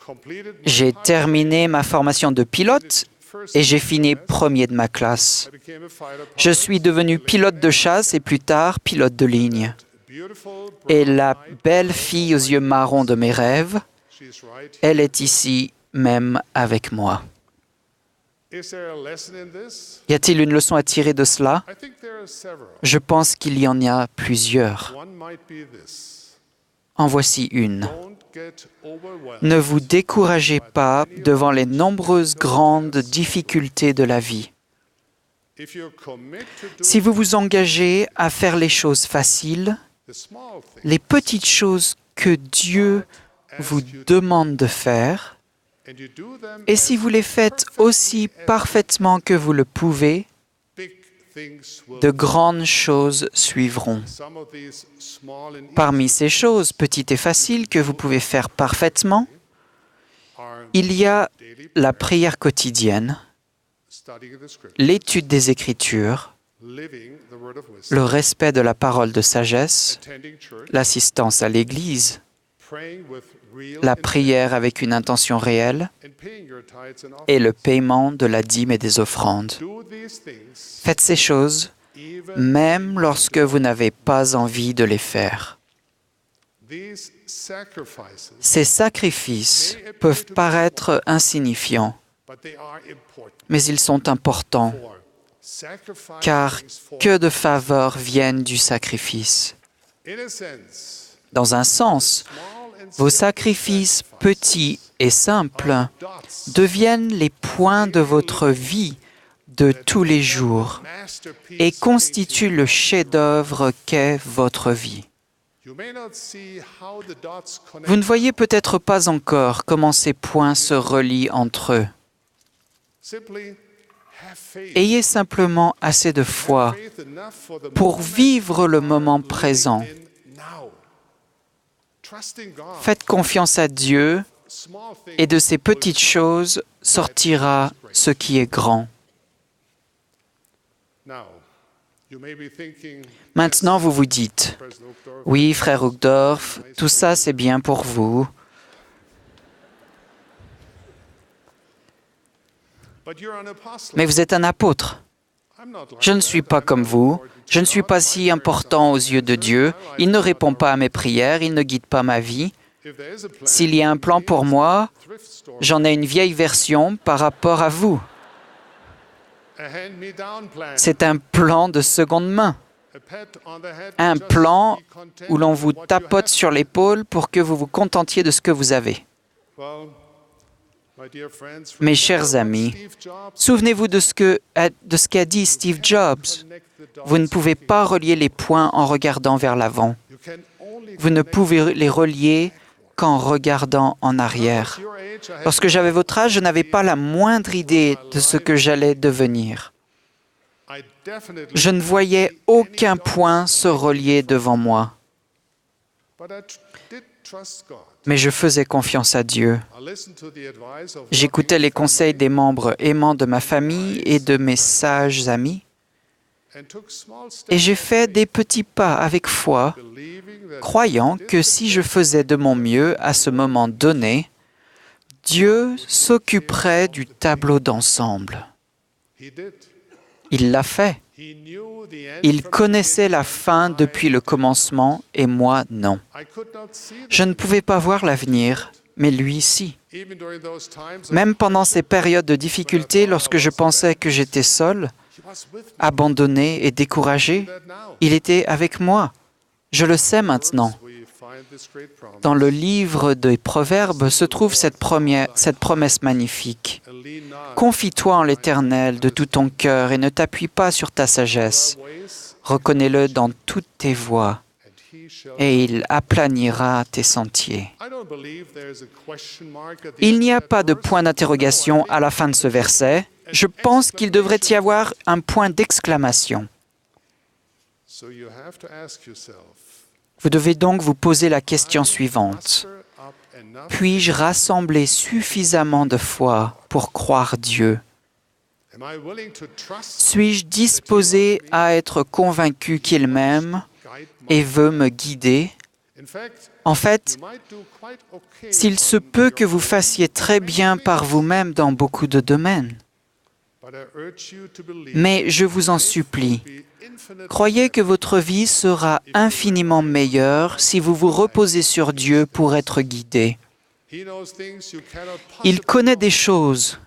completed my J'ai pilot terminé ma formation de pilote first. et j'ai fini premier de ma classe. I became a fighter Je pilot. suis devenu pilote de chasse et plus tard pilote de ligne. Beautiful. Et brown la eyed. belle fille aux yeux marrons de mes rêves, She's right. elle est ici même avec moi. Is there a lesson in this? Y a-t-il une leçon à tirer de cela? I think there are several. Je pense qu'il y en a plusieurs. One might be this. En voici une. Don't get overwhelmed. Ne vous découragez pas devant les nombreuses grandes difficultés de la vie. If you commit to do Si vous vous engagez à faire les choses faciles, the small things, les petites choses que Dieu vous demande de faire, and you do them et si vous les faites aussi parfaitement que vous le pouvez, big things will de grandes choses suivront. some of these small and Parmi ces choses petites et faciles que vous pouvez faire parfaitement, are il y a daily la prière quotidienne, studying the scripture, l'étude des Écritures, living the word of wisdom, le respect de la parole de sagesse, attending church, l'assistance à l'Église, praying with real la intent, prière avec une intention réelle and paying your tithes and et le offerings. paiement de la dîme et des offrandes. Do these things Faites ces choses even même lorsque vous n'avez pas envie de les faire. these sacrifices, Ces sacrifices peuvent paraître insignifiants, but they are important. mais ils sont importants, For sacrifice car brings forth, que de faveurs viennent du sacrifice. in a sense, Dans un sens, small and vos simple sacrifices petits et simples dots deviennent les points de votre vie de tous les jours masterpiece et constituent le chef-d'œuvre qu'est votre vie. You may not see how the dots connect. Vous ne voyez peut-être pas encore comment ces points se relient entre eux. Simply have faith. Ayez simplement assez de foi Faith enough for the pour moment vivre le moment living présent. in now. Trusting God, Faites confiance à Dieu small things et de ces petites choses sortira ce qui est grand. Maintenant, vous vous dites, « Oui, frère Uchtdorf, tout ça c'est bien pour vous. Mais vous êtes un apôtre. Je ne suis pas comme vous. Je ne suis pas si important aux yeux de Dieu. Il ne répond pas à mes prières. Il ne guide pas ma vie. S'il y a un plan pour moi, j'en ai une vieille version par rapport à vous. C'est un plan de seconde main. Un plan où l'on vous tapote sur l'épaule pour que vous vous contentiez de ce que vous avez. Mes chers amis, souvenez-vous de ce qu'a dit Steve Jobs. Vous ne pouvez pas relier les points en regardant vers l'avant. Vous ne pouvez les relier qu'en regardant en arrière. Lorsque j'avais votre âge, je n'avais pas la moindre idée de ce que j'allais devenir. Je ne voyais aucun point se relier devant moi. Mais je faisais confiance à Dieu. J'écoutais les conseils des membres aimants de ma famille et de mes sages amis. Et j'ai fait des petits pas avec foi, croyant que si je faisais de mon mieux à ce moment donné, Dieu s'occuperait du tableau d'ensemble. Il l'a fait. Il connaissait la fin depuis le commencement et moi, non. Je ne pouvais pas voir l'avenir, mais lui, si. Même pendant ces périodes de difficulté, lorsque je pensais que j'étais seul, abandonné et découragé, il était avec moi. Je le sais maintenant. Dans le livre des Proverbes se trouve cette promesse magnifique. « Confie-toi en l'Éternel de tout ton cœur et ne t'appuie pas sur ta sagesse. Reconnais-le dans toutes tes voies et il aplanira tes sentiers. » Il n'y a pas de point d'interrogation à la fin de ce verset. Je pense qu'il devrait y avoir un point d'exclamation. Vous devez donc vous poser la question suivante. Puis-je rassembler suffisamment de foi pour croire Dieu? Suis-je disposé à être convaincu qu'il m'aime et veut me guider? En fait, s'il se peut que vous fassiez très bien par vous-même dans beaucoup de domaines, mais je vous en supplie, croyez que votre vie sera infiniment meilleure si vous vous reposez sur Dieu pour être guidé. Il connaît des choses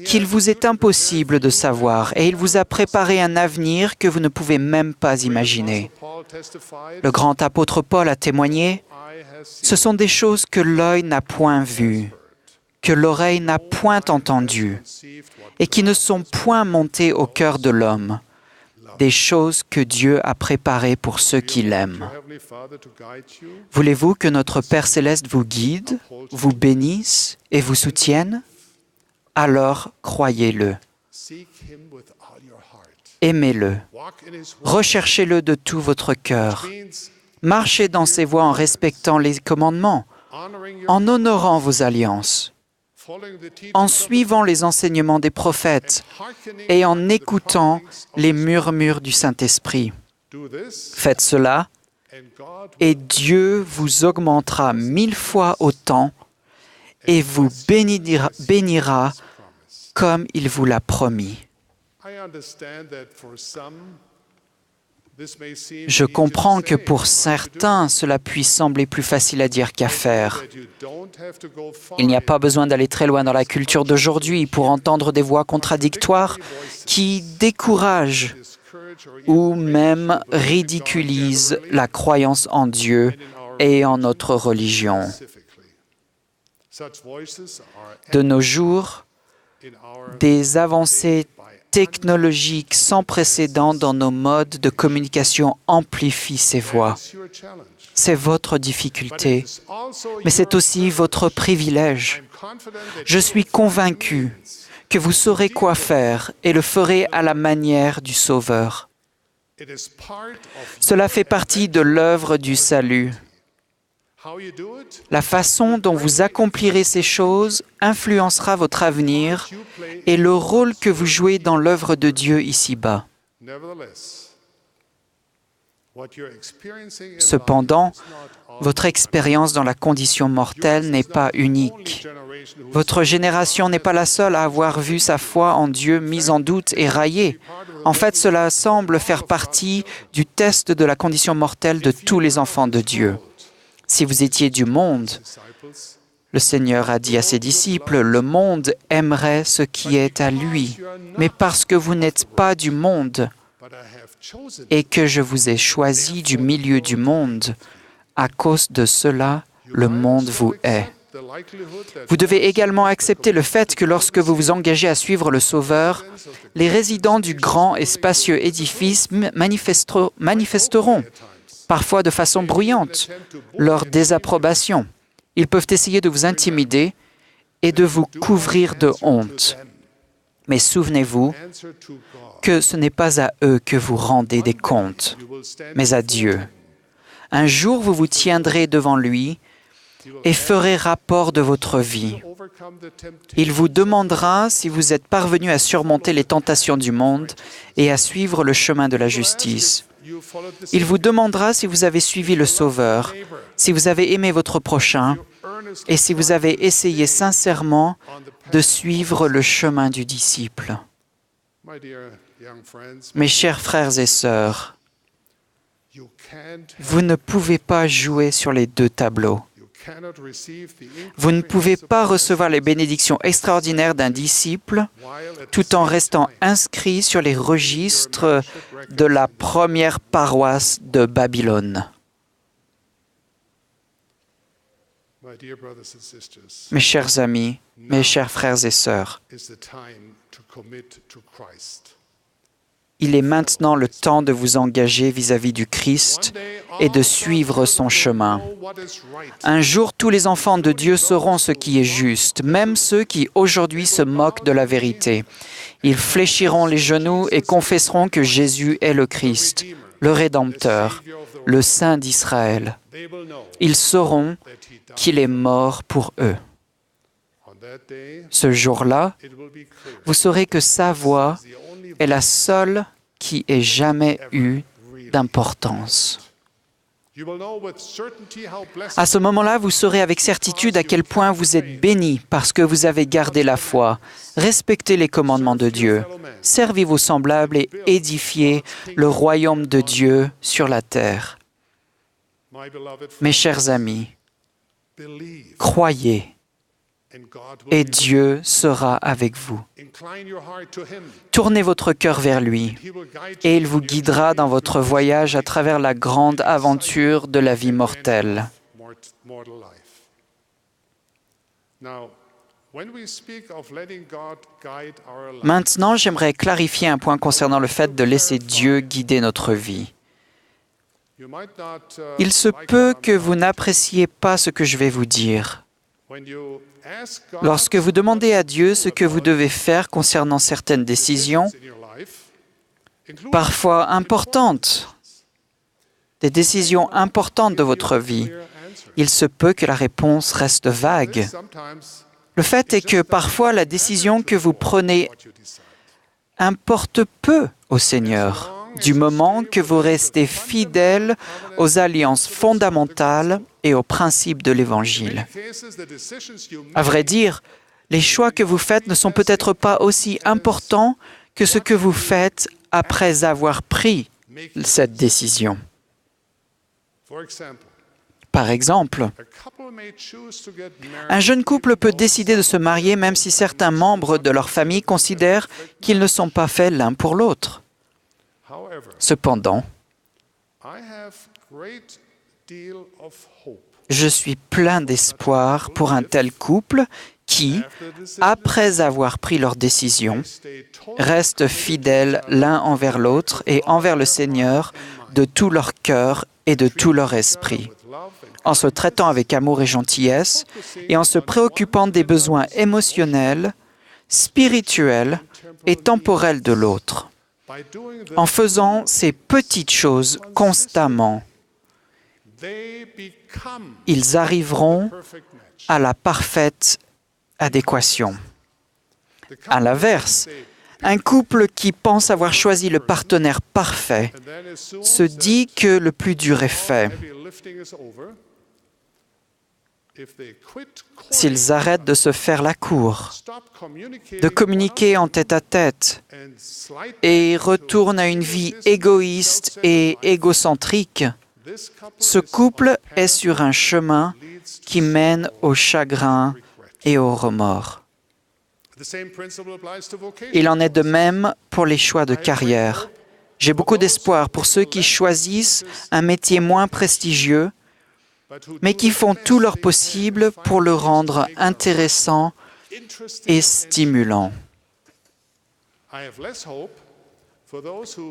qu'il vous est impossible de savoir et il vous a préparé un avenir que vous ne pouvez même pas imaginer. Le grand apôtre Paul a témoigné, « Ce sont des choses que l'œil n'a point vues, que l'oreille n'a point entendues et qui ne sont point montées au cœur de l'homme. » Des choses que Dieu a préparées pour ceux qui l'aiment. Voulez-vous que notre Père céleste vous guide, vous bénisse et vous soutienne? Alors croyez-le. Aimez-le. Recherchez-le de tout votre cœur. Marchez dans ses voies en respectant les commandements, en honorant vos alliances, en suivant les enseignements des prophètes et en écoutant les murmures du Saint-Esprit. Faites cela et Dieu vous augmentera 1000 fois autant et vous bénira comme il vous l'a promis. Je comprends que pour certains, cela puisse sembler plus facile à dire qu'à faire. Il n'y a pas besoin d'aller très loin dans la culture d'aujourd'hui pour entendre des voix contradictoires qui découragent ou même ridiculisent la croyance en Dieu et en notre religion. De nos jours, des avancées technologiques sans précédent dans nos modes de communication amplifient ces voix. C'est votre difficulté, mais c'est aussi votre privilège. Je suis convaincu que vous saurez quoi faire et le ferez à la manière du Sauveur. Cela fait partie de l'œuvre du salut. La façon dont vous accomplirez ces choses influencera votre avenir et le rôle que vous jouez dans l'œuvre de Dieu ici-bas. Cependant, votre expérience dans la condition mortelle n'est pas unique. Votre génération n'est pas la seule à avoir vu sa foi en Dieu mise en doute et raillée. En fait, cela semble faire partie du test de la condition mortelle de tous les enfants de Dieu. Si vous étiez du monde, le Seigneur a dit à ses disciples, « Le monde aimerait ce qui est à lui, mais parce que vous n'êtes pas du monde et que je vous ai choisi du milieu du monde, à cause de cela, le monde vous hait. » Vous devez également accepter le fait que lorsque vous vous engagez à suivre le Sauveur, les résidents du grand et spacieux édifice manifesteront, parfois de façon bruyante, leur désapprobation. Ils peuvent essayer de vous intimider et de vous couvrir de honte. Mais souvenez-vous que ce n'est pas à eux que vous rendez des comptes, mais à Dieu. Un jour, vous vous tiendrez devant lui et ferez rapport de votre vie. Il vous demandera si vous êtes parvenu à surmonter les tentations du monde et à suivre le chemin de la justice. Il vous demandera si vous avez suivi le Sauveur, si vous avez aimé votre prochain et si vous avez essayé sincèrement de suivre le chemin du disciple. Mes chers frères et sœurs, vous ne pouvez pas jouer sur les deux tableaux. Vous ne pouvez pas recevoir les bénédictions extraordinaires d'un disciple tout en restant inscrit sur les registres de la première paroisse de Babylone. Mes chers amis, mes chers frères et sœurs, il est maintenant le temps de vous engager vis-à-vis du Christ et de suivre son chemin. Un jour, tous les enfants de Dieu sauront ce qui est juste, même ceux qui aujourd'hui se moquent de la vérité. Ils fléchiront les genoux et confesseront que Jésus est le Christ, le Rédempteur, le Saint d'Israël. Ils sauront qu'il est mort pour eux. Ce jour-là, vous saurez que sa voix est la seule qui ait jamais eu d'importance. À ce moment-là, vous saurez avec certitude à quel point vous êtes bénis parce que vous avez gardé la foi, respecté les commandements de Dieu, servi vos semblables et édifié le royaume de Dieu sur la terre. Mes chers amis, croyez et Dieu sera avec vous. Tournez votre cœur vers lui et il vous guidera dans votre voyage à travers la grande aventure de la vie mortelle. Maintenant, j'aimerais clarifier un point concernant le fait de laisser Dieu guider notre vie. Il se peut que vous n'appréciez pas ce que je vais vous dire. Lorsque vous demandez à Dieu ce que vous devez faire concernant certaines décisions, parfois importantes, des décisions importantes de votre vie, il se peut que la réponse reste vague. Le fait est que parfois la décision que vous prenez importe peu au Seigneur, du moment que vous restez fidèle aux alliances fondamentales et aux principes de l'Évangile. À vrai dire, les choix que vous faites ne sont peut-être pas aussi importants que ce que vous faites après avoir pris cette décision. Par exemple, un jeune couple peut décider de se marier même si certains membres de leur famille considèrent qu'ils ne sont pas faits l'un pour l'autre. Cependant, je suis plein d'espoir pour un tel couple qui, après avoir pris leur décision, restent fidèles l'un envers l'autre et envers le Seigneur de tout leur cœur et de tout leur esprit, en se traitant avec amour et gentillesse et en se préoccupant des besoins émotionnels, spirituels et temporels de l'autre. En faisant ces petites choses constamment, ils arriveront à la parfaite adéquation. À l'inverse, Un couple qui pense avoir choisi le partenaire parfait se dit que le plus dur est fait. S'ils arrêtent de se faire la cour, de communiquer en tête-à-tête et retournent à une vie égoïste et égocentrique, ce couple est sur un chemin qui mène au chagrin et au remords. Il en est de même pour les choix de carrière. J'ai beaucoup d'espoir pour ceux qui choisissent un métier moins prestigieux, mais qui font tout leur possible pour le rendre intéressant et stimulant.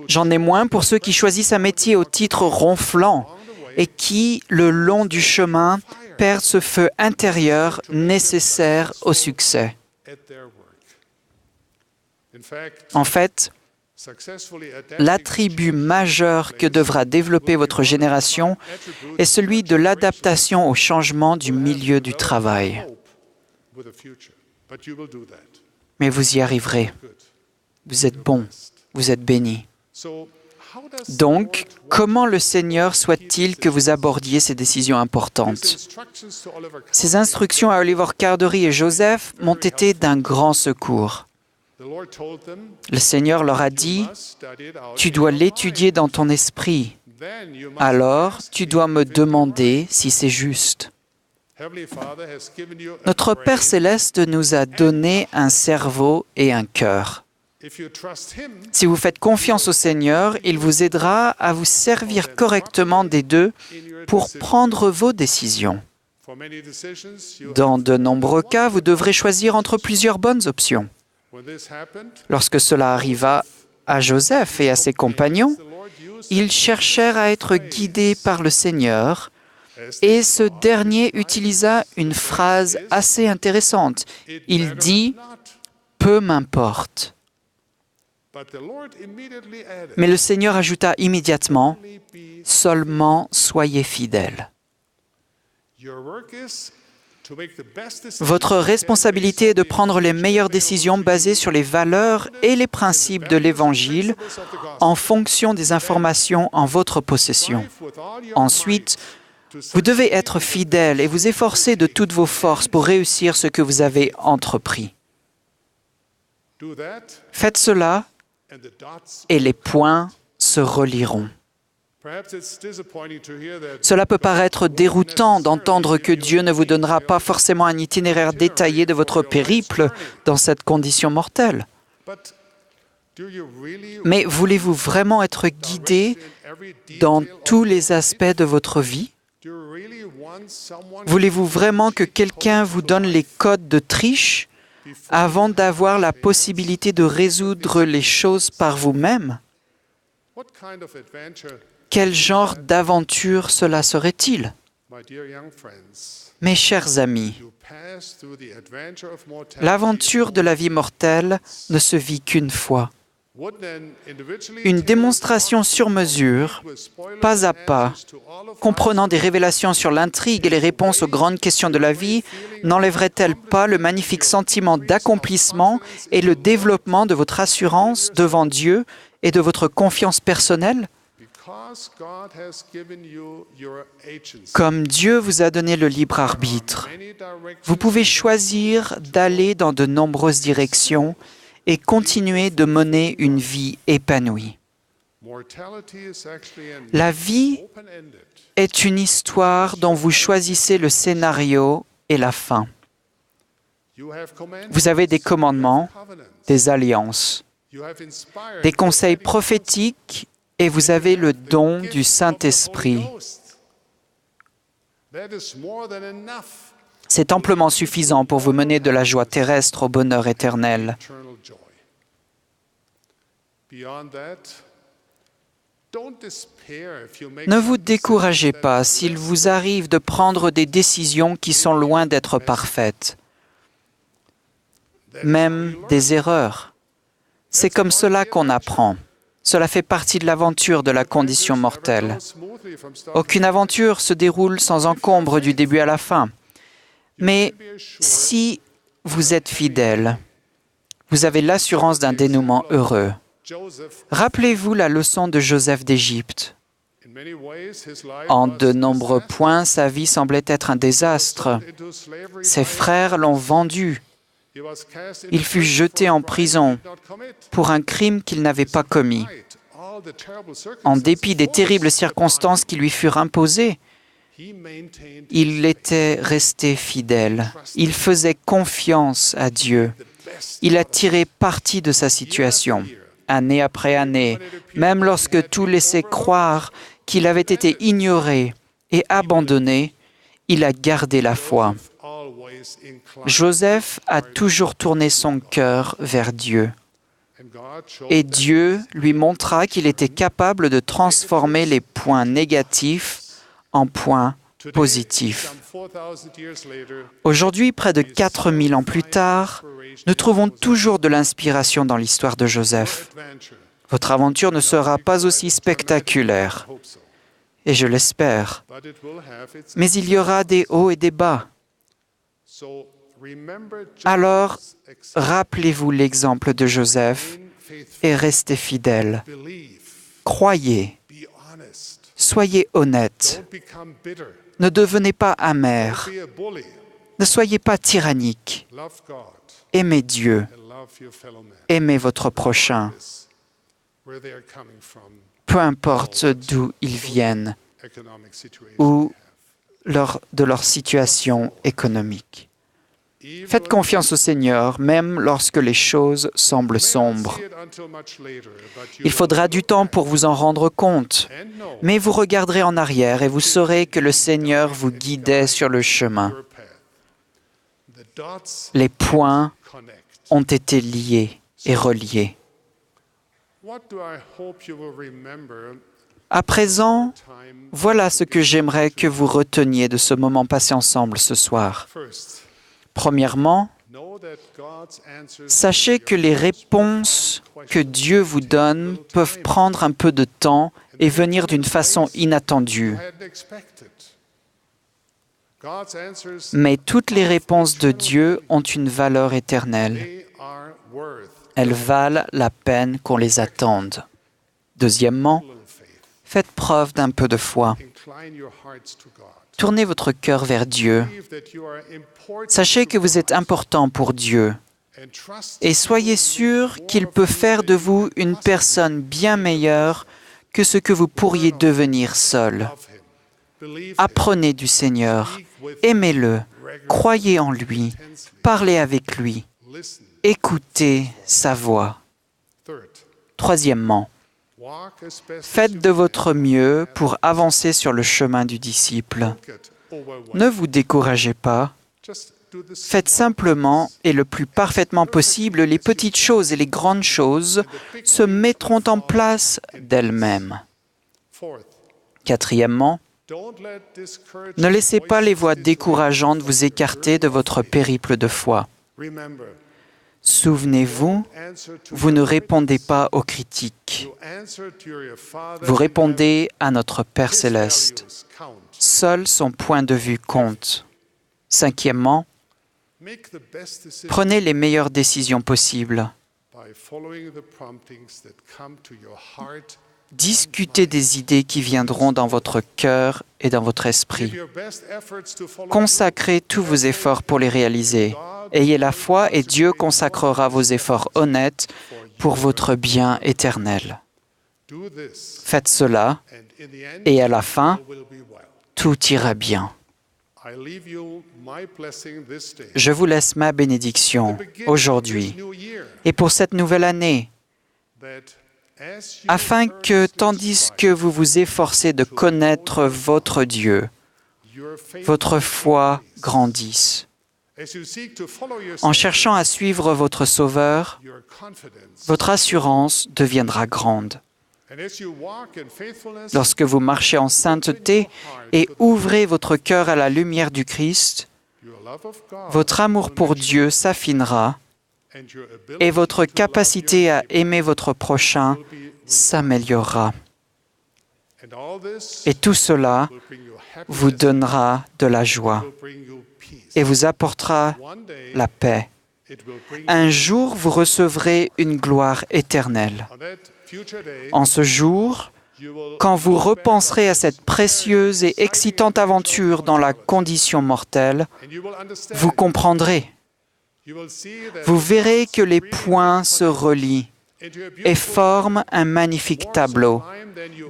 J'en ai moins pour ceux qui choisissent un métier au titre ronflant et qui, le long du chemin, perdent ce feu intérieur nécessaire au succès. En fait, l'attribut majeur que devra développer votre génération est celui de l'adaptation au changement du milieu du travail. Mais vous y arriverez. Vous êtes bons, vous êtes bénis. Donc, comment le Seigneur souhaite-t-il que vous abordiez ces décisions importantes? Ces instructions à Oliver Cowdery et Joseph m'ont été d'un grand secours. Le Seigneur leur a dit, « Tu dois l'étudier dans ton esprit. Alors, tu dois me demander si c'est juste. » Notre Père céleste nous a donné un cerveau et un cœur. Si vous faites confiance au Seigneur, il vous aidera à vous servir correctement des deux pour prendre vos décisions. Dans de nombreux cas, vous devrez choisir entre plusieurs bonnes options. Lorsque cela arriva à Joseph et à ses compagnons, ils cherchèrent à être guidés par le Seigneur et ce dernier utilisa une phrase assez intéressante. Il dit « peu m'importe ». Mais le Seigneur ajouta immédiatement « seulement soyez fidèles ». Votre responsabilité est de prendre les meilleures décisions basées sur les valeurs et les principes de l'Évangile en fonction des informations en votre possession. Ensuite, vous devez être fidèle et vous efforcer de toutes vos forces pour réussir ce que vous avez entrepris. Faites cela et les points se relieront. Cela peut paraître déroutant d'entendre que Dieu ne vous donnera pas forcément un itinéraire détaillé de votre périple dans cette condition mortelle. Mais voulez-vous vraiment être guidé dans tous les aspects de votre vie? Voulez-vous vraiment que quelqu'un vous donne les codes de triche avant d'avoir la possibilité de résoudre les choses par vous-même? Quel genre d'aventure cela serait-il? Mes chers amis, l'aventure de la vie mortelle ne se vit qu'une fois. Une démonstration sur mesure, pas à pas, comprenant des révélations sur l'intrigue et les réponses aux grandes questions de la vie, n'enlèverait-elle pas le magnifique sentiment d'accomplissement et le développement de votre assurance devant Dieu et de votre confiance personnelle? Comme Dieu vous a donné le libre arbitre, vous pouvez choisir d'aller dans de nombreuses directions et continuer de mener une vie épanouie. La vie est une histoire dont vous choisissez le scénario et la fin. Vous avez des commandements, des alliances, des conseils prophétiques et vous avez le don du Saint-Esprit. C'est amplement suffisant pour vous mener de la joie terrestre au bonheur éternel. Ne vous découragez pas s'il vous arrive de prendre des décisions qui sont loin d'être parfaites, même des erreurs. C'est comme cela qu'on apprend. Cela fait partie de l'aventure de la condition mortelle. Aucune aventure se déroule sans encombre du début à la fin. Mais si vous êtes fidèle, Vous avez l'assurance d'un dénouement heureux. Rappelez-vous la leçon de Joseph d'Égypte. En de nombreux points, sa vie semblait être un désastre. Ses frères l'ont vendu. Il fut jeté en prison pour un crime qu'il n'avait pas commis. En dépit des terribles circonstances qui lui furent imposées, il était resté fidèle. Il faisait confiance à Dieu. Il a tiré parti de sa situation, année après année, même lorsque tout laissait croire qu'il avait été ignoré et abandonné, il a gardé la foi. Joseph a toujours tourné son cœur vers Dieu. Et Dieu lui montra qu'il était capable de transformer les points négatifs en points positifs. Aujourd'hui, près de 4000 ans plus tard, nous trouvons toujours de l'inspiration dans l'histoire de Joseph. Votre aventure ne sera pas aussi spectaculaire, et je l'espère, mais il y aura des hauts et des bas. Alors, rappelez-vous l'exemple de Joseph et restez fidèle. Croyez, soyez honnête, ne devenez pas amer, ne soyez pas tyrannique. Aimez Dieu, aimez votre prochain, peu importe d'où ils viennent ou de leur situation économique. Faites confiance au Seigneur, même lorsque les choses semblent sombres. Il faudra du temps pour vous en rendre compte, mais vous regarderez en arrière et vous saurez que le Seigneur vous guidait sur le chemin. Les points ont été liés et reliés. À présent, voilà ce que j'aimerais que vous reteniez de ce moment passé ensemble ce soir. Premièrement, sachez que les réponses que Dieu vous donne peuvent prendre un peu de temps et venir d'une façon inattendue. Mais toutes les réponses de Dieu ont une valeur éternelle. Elles valent la peine qu'on les attende. Deuxièmement, faites preuve d'un peu de foi. Tournez votre cœur vers Dieu. Sachez que vous êtes important pour Dieu. Et soyez sûr qu'il peut faire de vous une personne bien meilleure que ce que vous pourriez devenir seul. Apprenez du Seigneur, aimez-le, croyez en lui, parlez avec lui, écoutez sa voix. Troisièmement, faites de votre mieux pour avancer sur le chemin du disciple. Ne vous découragez pas. Faites simplement et le plus parfaitement possible, les petites choses et les grandes choses se mettront en place d'elles-mêmes. Quatrièmement, ne laissez pas les voix décourageantes vous écarter de votre périple de foi. Souvenez-vous, vous ne répondez pas aux critiques. Vous répondez à notre Père céleste. Seul son point de vue compte. Cinquièmement, prenez les meilleures décisions possibles. Discutez des idées qui viendront dans votre cœur et dans votre esprit. Consacrez tous vos efforts pour les réaliser. Ayez la foi et Dieu consacrera vos efforts honnêtes pour votre bien éternel. Faites cela et à la fin, tout ira bien. Je vous laisse ma bénédiction aujourd'hui et pour cette nouvelle année, afin que, tandis que vous vous efforcez de connaître votre Dieu, votre foi grandisse. En cherchant à suivre votre Sauveur, votre assurance deviendra grande. Lorsque vous marchez en sainteté et ouvrez votre cœur à la lumière du Christ, votre amour pour Dieu s'affinera et votre capacité à aimer votre prochain s'améliorera. Et tout cela vous donnera de la joie et vous apportera la paix Un jour, vous recevrez une gloire éternelle. En ce jour, quand vous repenserez à cette précieuse et excitante aventure dans la condition mortelle, vous comprendrez. Vous verrez que les points se relient et forment un magnifique tableau,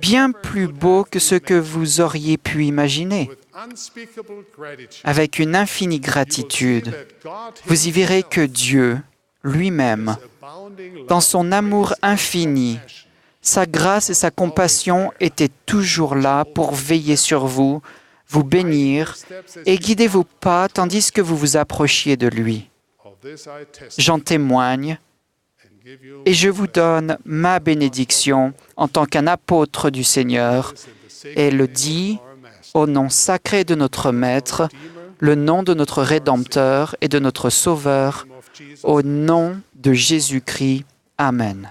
bien plus beau que ce que vous auriez pu imaginer. Avec une infinie gratitude, vous y verrez que Dieu, lui-même, dans son amour infini, sa grâce et sa compassion étaient toujours là pour veiller sur vous, vous bénir et guider vos pas tandis que vous vous approchiez de lui. J'en témoigne et je vous donne ma bénédiction en tant qu'un apôtre du Seigneur et le dis au nom sacré de notre Maître, le nom de notre Rédempteur et de notre Sauveur, au nom de Jésus-Christ. Amen.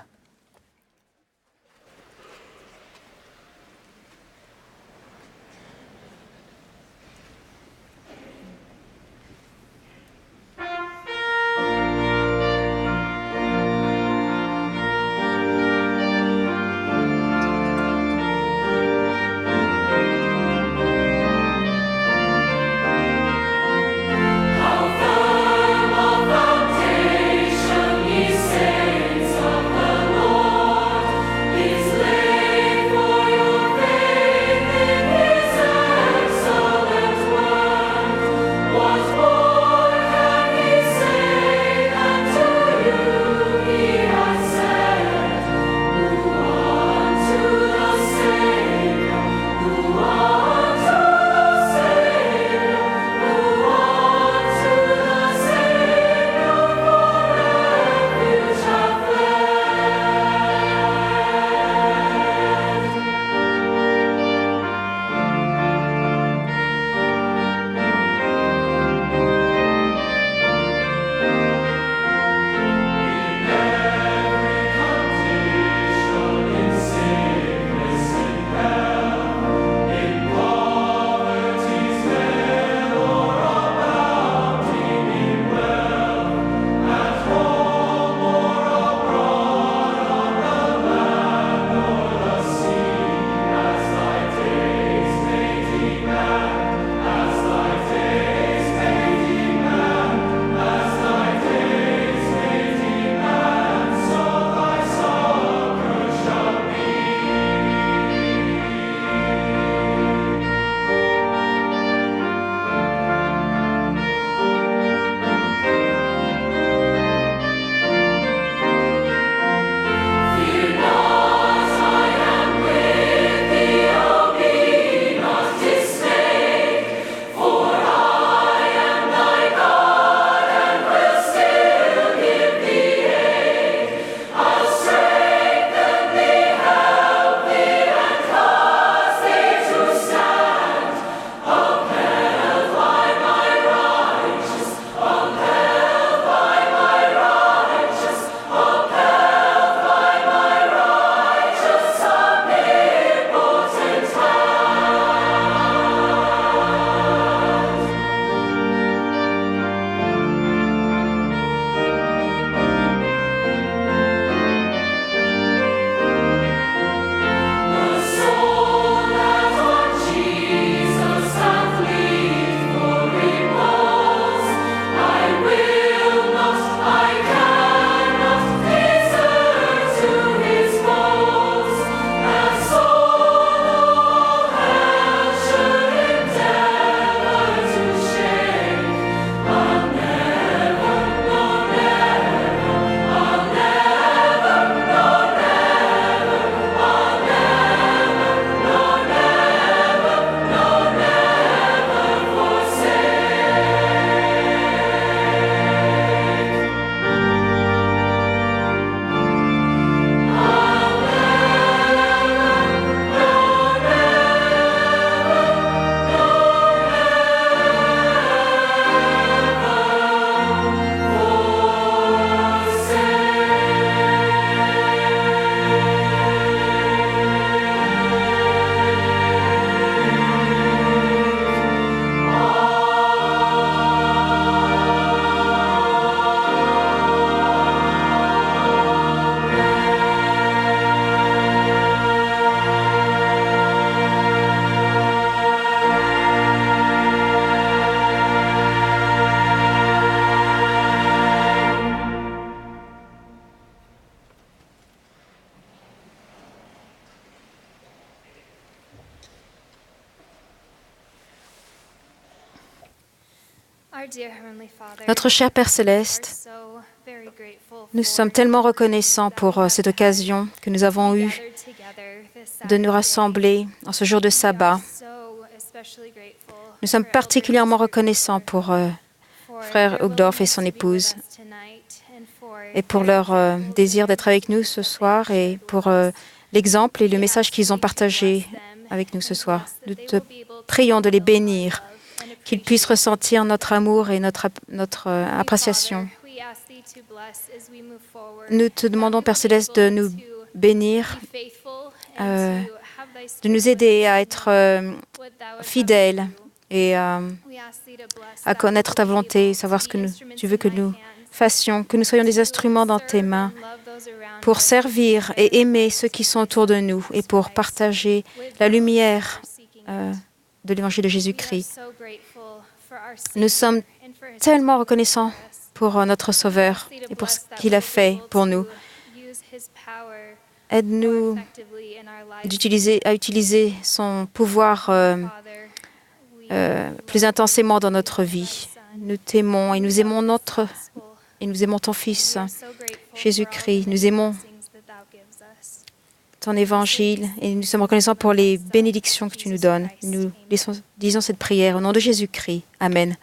Foundation, ye saints of the Notre cher Père Céleste, nous sommes tellement reconnaissants pour cette occasion que nous avons eue de nous rassembler en ce jour de sabbat. Nous sommes particulièrement reconnaissants pour frère Hugdorf et son épouse et pour leur désir d'être avec nous ce soir et pour l'exemple et le message qu'ils ont partagé avec nous ce soir. Nous te prions de les bénir, qu'ils puissent ressentir notre amour et notre appréciation. Nous te demandons, Père Céleste, de nous bénir, de nous aider à être fidèles et à connaître ta volonté, savoir ce que tu veux que nous fassions, que nous soyons des instruments dans tes mains pour servir et aimer ceux qui sont autour de nous et pour partager la lumière de l'Évangile de Jésus-Christ. Nous sommes tellement reconnaissants pour notre Sauveur et pour ce qu'il a fait pour nous. Aide-nous à utiliser son pouvoir plus intensément dans notre vie. Nous t'aimons et nous aimons ton Fils, Jésus-Christ. Nous aimons ton Évangile et nous sommes reconnaissants pour les bénédictions que tu nous donnes. Nous disons cette prière au nom de Jésus-Christ. Amen.